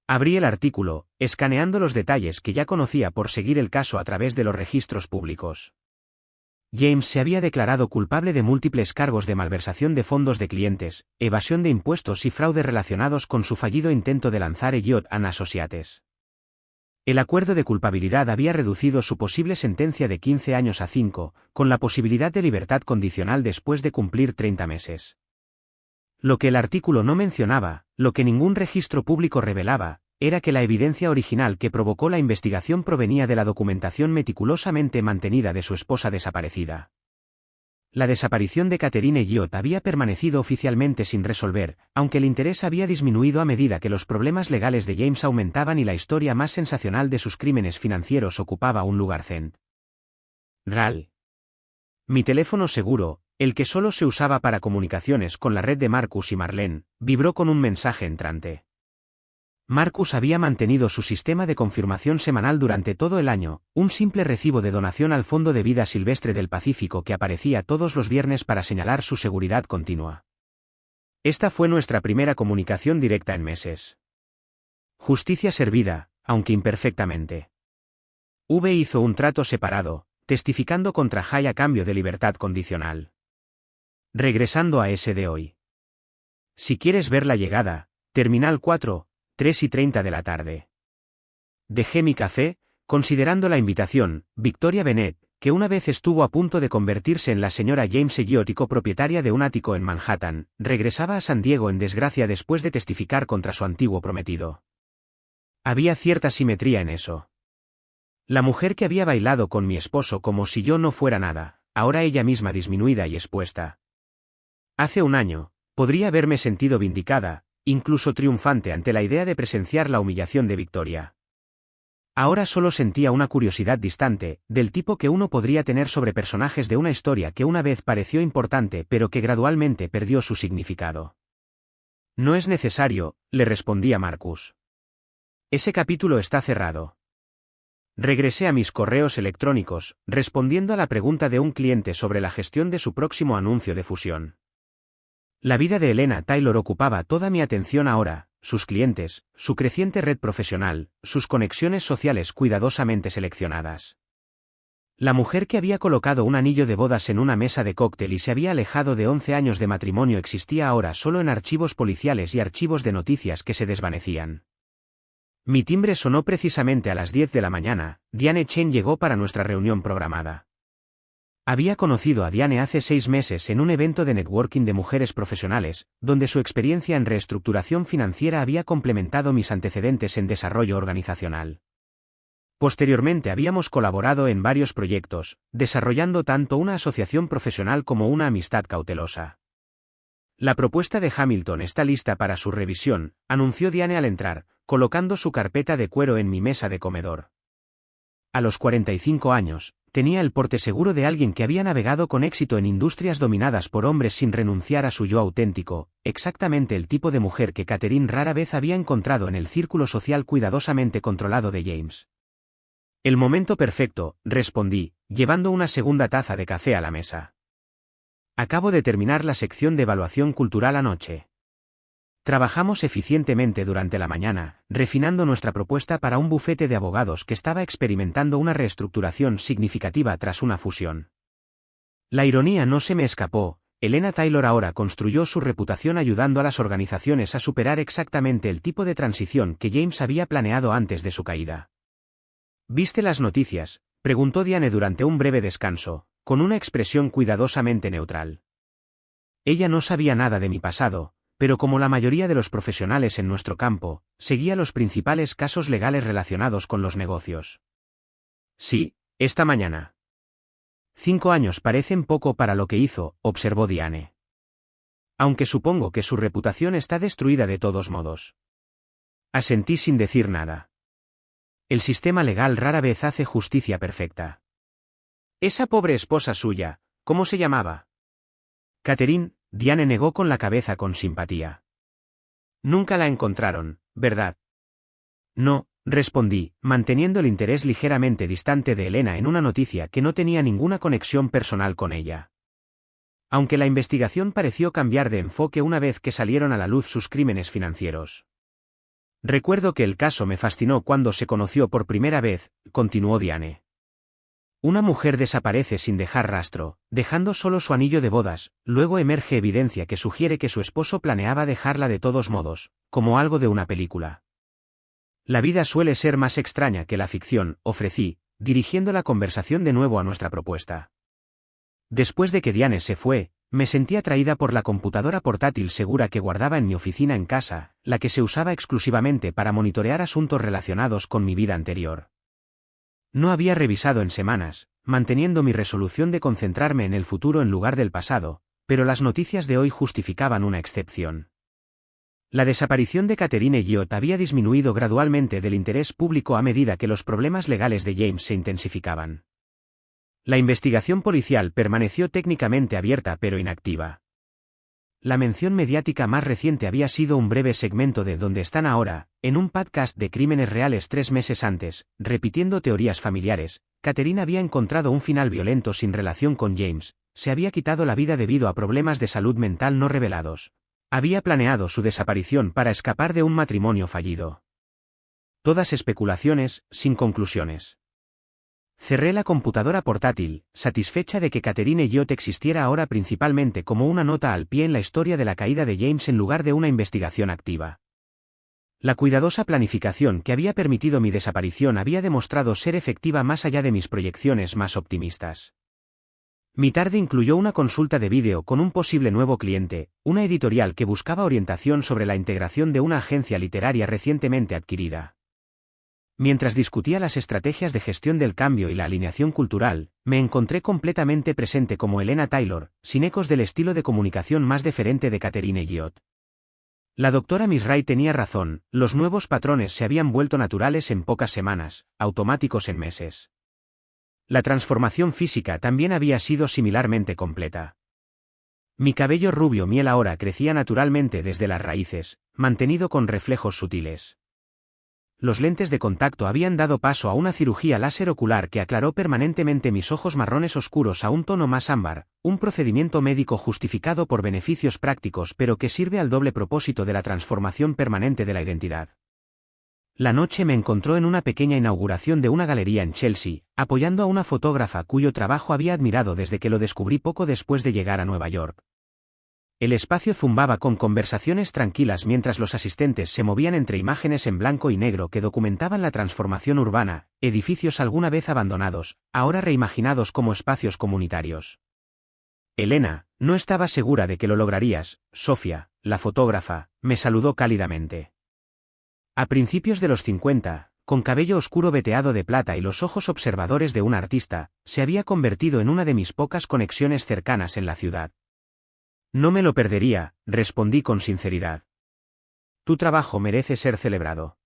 Speaker 1: Abrí el artículo, escaneando los detalles que ya conocía por seguir el caso a través de los registros públicos. James se había declarado culpable de múltiples cargos de malversación de fondos de clientes, evasión de impuestos y fraude relacionados con su fallido intento de lanzar Elliott & Associates. El acuerdo de culpabilidad había reducido su posible sentencia de 15 años a 5, con la posibilidad de libertad condicional después de cumplir 30 meses. Lo que el artículo no mencionaba, lo que ningún registro público revelaba, era que la evidencia original que provocó la investigación provenía de la documentación meticulosamente mantenida de su esposa desaparecida. La desaparición de Catherine Elliott había permanecido oficialmente sin resolver, aunque el interés había disminuido a medida que los problemas legales de James aumentaban y la historia más sensacional de sus crímenes financieros ocupaba un lugar central. Mi teléfono seguro, el que solo se usaba para comunicaciones con la red de Marcus y Marlene, vibró con un mensaje entrante. Marcus había mantenido su sistema de confirmación semanal durante todo el año, un simple recibo de donación al Fondo de Vida Silvestre del Pacífico que aparecía todos los viernes para señalar su seguridad continua. Esta fue nuestra primera comunicación directa en meses. Justicia servida, aunque imperfectamente. V hizo un trato separado, testificando contra Jay a cambio de libertad condicional. Regresando a ese de hoy. Si quieres ver la llegada, Terminal 4, 3:30 de la tarde. Dejé mi café, considerando la invitación. Victoria Bennett, que una vez estuvo a punto de convertirse en la señora James Elliott y copropietaria de un ático en Manhattan, regresaba a San Diego en desgracia después de testificar contra su antiguo prometido. Había cierta simetría en eso. La mujer que había bailado con mi esposo como si yo no fuera nada, ahora ella misma disminuida y expuesta. Hace un año, podría haberme sentido vindicada, incluso triunfante ante la idea de presenciar la humillación de Victoria. Ahora solo sentía una curiosidad distante, del tipo que uno podría tener sobre personajes de una historia que una vez pareció importante pero que gradualmente perdió su significado. No es necesario, le respondí a Marcus. Ese capítulo está cerrado. Regresé a mis correos electrónicos, respondiendo a la pregunta de un cliente sobre la gestión de su próximo anuncio de fusión. La vida de Elena Taylor ocupaba toda mi atención ahora, sus clientes, su creciente red profesional, sus conexiones sociales cuidadosamente seleccionadas. La mujer que había colocado un anillo de bodas en una mesa de cóctel y se había alejado de 11 años de matrimonio existía ahora solo en archivos policiales y archivos de noticias que se desvanecían. Mi timbre sonó precisamente a las 10 de la mañana. Diane Chen llegó para nuestra reunión programada. Había conocido a Diane hace 6 meses en un evento de networking de mujeres profesionales, donde su experiencia en reestructuración financiera había complementado mis antecedentes en desarrollo organizacional. Posteriormente habíamos colaborado en varios proyectos, desarrollando tanto una asociación profesional como una amistad cautelosa. La propuesta de Hamilton está lista para su revisión, anunció Diane al entrar, colocando su carpeta de cuero en mi mesa de comedor. A los 45 años, tenía el porte seguro de alguien que había navegado con éxito en industrias dominadas por hombres sin renunciar a su yo auténtico, exactamente el tipo de mujer que Catherine rara vez había encontrado en el círculo social cuidadosamente controlado de James. El momento perfecto, respondí, llevando una segunda taza de café a la mesa. Acabo de terminar la sección de evaluación cultural anoche. Trabajamos eficientemente durante la mañana, refinando nuestra propuesta para un bufete de abogados que estaba experimentando una reestructuración significativa tras una fusión. La ironía no se me escapó. Elena Taylor ahora construyó su reputación ayudando a las organizaciones a superar exactamente el tipo de transición que James había planeado antes de su caída. ¿Viste las noticias?, preguntó Diane durante un breve descanso, con una expresión cuidadosamente neutral. Ella no sabía nada de mi pasado, pero como la mayoría de los profesionales en nuestro campo, seguía los principales casos legales relacionados con los negocios. Sí, esta mañana. 5 años parecen poco para lo que hizo, observó Diane. Aunque supongo que su reputación está destruida de todos modos. Asentí sin decir nada. El sistema legal rara vez hace justicia perfecta. Esa pobre esposa suya, ¿cómo se llamaba? Catherine, Diane negó con la cabeza con simpatía. Nunca la encontraron, ¿verdad? No, respondí, manteniendo el interés ligeramente distante de Elena en una noticia que no tenía ninguna conexión personal con ella. Aunque la investigación pareció cambiar de enfoque una vez que salieron a la luz sus crímenes financieros. Recuerdo que el caso me fascinó cuando se conoció por primera vez, continuó Diane. Una mujer desaparece sin dejar rastro, dejando solo su anillo de bodas, luego emerge evidencia que sugiere que su esposo planeaba dejarla de todos modos, como algo de una película. La vida suele ser más extraña que la ficción, ofrecí, dirigiendo la conversación de nuevo a nuestra propuesta. Después de que Diane se fue, me sentí atraída por la computadora portátil segura que guardaba en mi oficina en casa, la que se usaba exclusivamente para monitorear asuntos relacionados con mi vida anterior. No había revisado en semanas, manteniendo mi resolución de concentrarme en el futuro en lugar del pasado, pero las noticias de hoy justificaban una excepción. La desaparición de Catherine Elliott había disminuido gradualmente del interés público a medida que los problemas legales de James se intensificaban. La investigación policial permaneció técnicamente abierta pero inactiva. La mención mediática más reciente había sido un breve segmento de Donde están ahora, en un podcast de crímenes reales 3 meses antes, repitiendo teorías familiares. Catherine había encontrado un final violento sin relación con James, se había quitado la vida debido a problemas de salud mental no revelados. Había planeado su desaparición para escapar de un matrimonio fallido. Todas especulaciones, sin conclusiones. Cerré la computadora portátil, satisfecha de que Catherine Elliott existiera ahora principalmente como una nota al pie en la historia de la caída de James en lugar de una investigación activa. La cuidadosa planificación que había permitido mi desaparición había demostrado ser efectiva más allá de mis proyecciones más optimistas. Mi tarde incluyó una consulta de vídeo con un posible nuevo cliente, una editorial que buscaba orientación sobre la integración de una agencia literaria recientemente adquirida. Mientras discutía las estrategias de gestión del cambio y la alineación cultural, me encontré completamente presente como Elena Taylor, sin ecos del estilo de comunicación más deferente de Catherine Elliott. La doctora Miss Wright tenía razón, los nuevos patrones se habían vuelto naturales en pocas semanas, automáticos en meses. La transformación física también había sido similarmente completa. Mi cabello rubio miel ahora crecía naturalmente desde las raíces, mantenido con reflejos sutiles. Los lentes de contacto habían dado paso a una cirugía láser ocular que aclaró permanentemente mis ojos marrones oscuros a un tono más ámbar, un procedimiento médico justificado por beneficios prácticos pero que sirve al doble propósito de la transformación permanente de la identidad. La noche me encontró en una pequeña inauguración de una galería en Chelsea, apoyando a una fotógrafa cuyo trabajo había admirado desde que lo descubrí poco después de llegar a Nueva York. El espacio zumbaba con conversaciones tranquilas mientras los asistentes se movían entre imágenes en blanco y negro que documentaban la transformación urbana, edificios alguna vez abandonados, ahora reimaginados como espacios comunitarios. Elena, no estaba segura de que lo lograrías, Sofía, la fotógrafa, me saludó cálidamente. A principios de los 50, con cabello oscuro veteado de plata y los ojos observadores de un artista, se había convertido en una de mis pocas conexiones cercanas en la ciudad. No me lo perdería, respondí con sinceridad. Tu trabajo merece ser celebrado.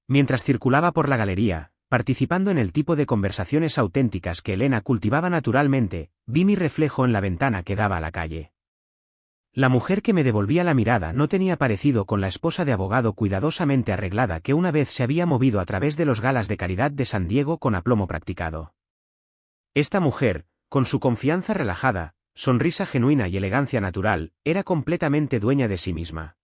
Speaker 1: Mientras circulaba por la galería, participando en el tipo de conversaciones auténticas que Elena cultivaba naturalmente, vi mi reflejo en la ventana que daba a la calle. La mujer que me devolvía la mirada no tenía parecido con la esposa de abogado cuidadosamente arreglada que una vez se había movido a través de los galas de caridad de San Diego con aplomo practicado. Esta mujer, con su confianza relajada, sonrisa genuina y elegancia natural, era completamente dueña de sí misma.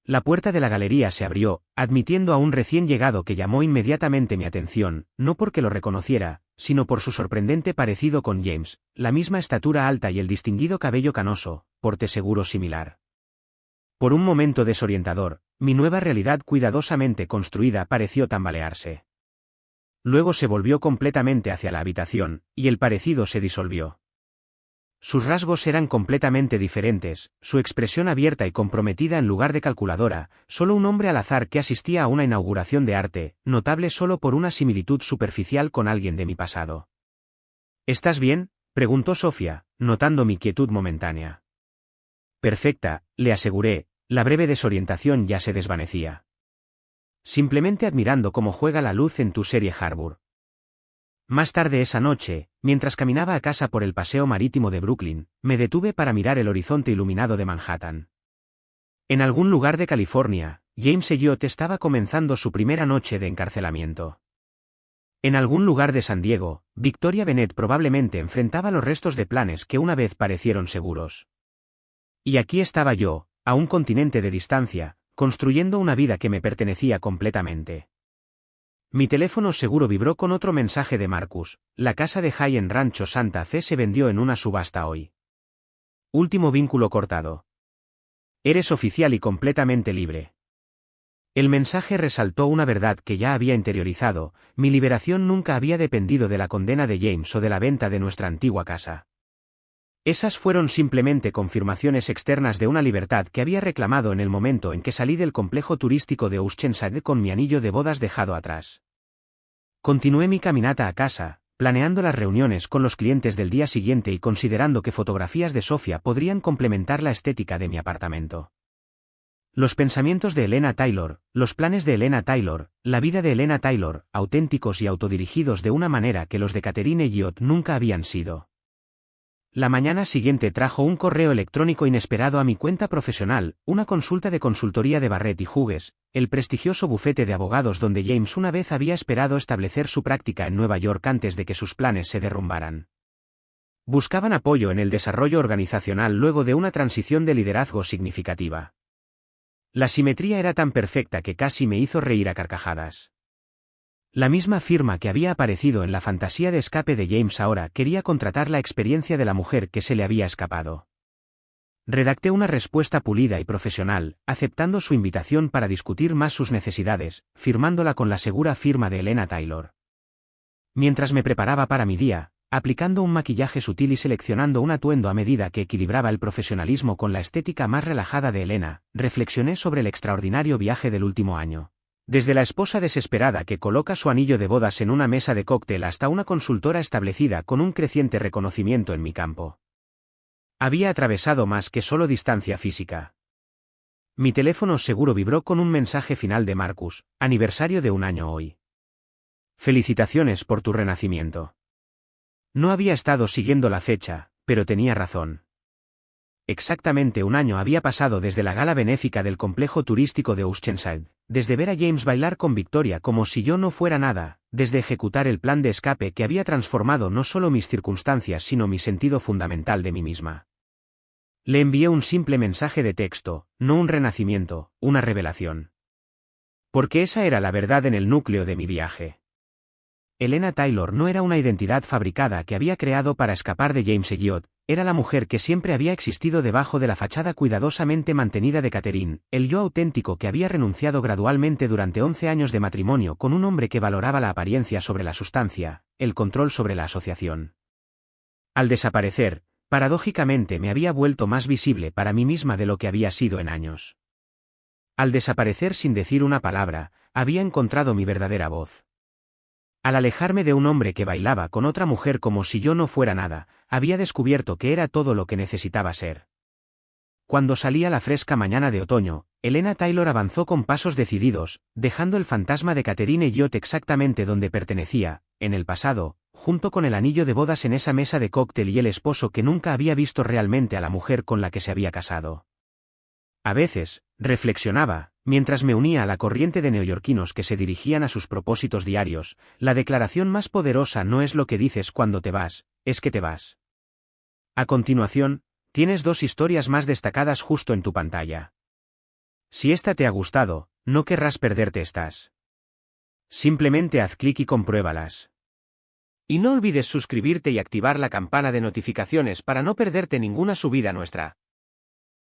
Speaker 1: La puerta de la galería se abrió, admitiendo a un recién llegado que llamó inmediatamente mi atención, no porque lo reconociera, sino por su sorprendente parecido con James, la misma estatura alta y el distinguido cabello canoso, porte seguro similar. Por un momento desorientador, mi nueva realidad cuidadosamente construida pareció tambalearse. Luego se volvió completamente hacia la habitación, y el parecido se disolvió. Sus rasgos eran completamente diferentes, su expresión abierta y comprometida en lugar de calculadora, solo un hombre al azar que asistía a una inauguración de arte, notable solo por una similitud superficial con alguien de mi pasado. ¿Estás bien?, preguntó Sofía, notando mi quietud momentánea. Perfecta, le aseguré, la breve desorientación ya se desvanecía. Simplemente admirando cómo juega la luz en tu serie Harbour. Más tarde esa noche, mientras caminaba a casa por el paseo marítimo de Brooklyn, me detuve para mirar el horizonte iluminado de Manhattan. En algún lugar de California, James Elliot estaba comenzando su primera noche de encarcelamiento. En algún lugar de San Diego, Victoria Bennett probablemente enfrentaba los restos de planes que una vez parecieron seguros. Y aquí estaba yo, a un continente de distancia, construyendo una vida que me pertenecía completamente. Mi teléfono seguro vibró con otro mensaje de Marcus: la casa de High en Rancho Santa Fe se vendió en una subasta hoy. Último vínculo cortado. Eres oficial y completamente libre. El mensaje resaltó una verdad que ya había interiorizado: mi liberación nunca había dependido de la condena de James o de la venta de nuestra antigua casa. Esas fueron simplemente confirmaciones externas de una libertad que había reclamado en el momento en que salí del complejo turístico de Oceanside con mi anillo de bodas dejado atrás. Continué mi caminata a casa, planeando las reuniones con los clientes del día siguiente y considerando que fotografías de Sofía podrían complementar la estética de mi apartamento. Los pensamientos de Elena Taylor, los planes de Elena Taylor, la vida de Elena Taylor, auténticos y autodirigidos de una manera que los de Catherine Elliot nunca habían sido. La mañana siguiente trajo un correo electrónico inesperado a mi cuenta profesional, una consulta de consultoría de Barrett y Hughes, el prestigioso bufete de abogados donde James una vez había esperado establecer su práctica en Nueva York antes de que sus planes se derrumbaran. Buscaban apoyo en el desarrollo organizacional luego de una transición de liderazgo significativa. La simetría era tan perfecta que casi me hizo reír a carcajadas. La misma firma que había aparecido en la fantasía de escape de James ahora quería contratar la experiencia de la mujer que se le había escapado. Redacté una respuesta pulida y profesional, aceptando su invitación para discutir más sus necesidades, firmándola con la segura firma de Elena Taylor. Mientras me preparaba para mi día, aplicando un maquillaje sutil y seleccionando un atuendo a medida que equilibraba el profesionalismo con la estética más relajada de Elena, reflexioné sobre el extraordinario viaje del último año. Desde la esposa desesperada que coloca su anillo de bodas en una mesa de cóctel hasta una consultora establecida con un creciente reconocimiento en mi campo. Había atravesado más que solo distancia física. Mi teléfono seguro vibró con un mensaje final de Marcus: aniversario de un año hoy. Felicitaciones por tu renacimiento. No había estado siguiendo la fecha, pero tenía razón. Exactamente un año había pasado desde la gala benéfica del complejo turístico de Oceanside, desde ver a James bailar con Victoria como si yo no fuera nada, desde ejecutar el plan de escape que había transformado no solo mis circunstancias sino mi sentido fundamental de mí misma. Le envié un simple mensaje de texto, no un renacimiento, una revelación. Porque esa era la verdad en el núcleo de mi viaje. Elena Taylor no era una identidad fabricada que había creado para escapar de James Elliot, era la mujer que siempre había existido debajo de la fachada cuidadosamente mantenida de Catherine, el yo auténtico que había renunciado gradualmente durante 11 años de matrimonio con un hombre que valoraba la apariencia sobre la sustancia, el control sobre la asociación. Al desaparecer, paradójicamente me había vuelto más visible para mí misma de lo que había sido en años. Al desaparecer sin decir una palabra, había encontrado mi verdadera voz. Al alejarme de un hombre que bailaba con otra mujer como si yo no fuera nada, había descubierto que era todo lo que necesitaba ser. Cuando salía la fresca mañana de otoño, Elena Taylor avanzó con pasos decididos, dejando el fantasma de Catherine Elliot exactamente donde pertenecía, en el pasado, junto con el anillo de bodas en esa mesa de cóctel y el esposo que nunca había visto realmente a la mujer con la que se había casado. A veces, reflexionaba, mientras me unía a la corriente de neoyorquinos que se dirigían a sus propósitos diarios, la declaración más poderosa no es lo que dices cuando te vas, es que te vas. A continuación, tienes dos historias más destacadas justo en tu pantalla. Si esta te ha gustado, no querrás perderte estas. Simplemente haz clic y compruébalas. Y no olvides suscribirte y activar la campana de notificaciones para no perderte ninguna subida nuestra.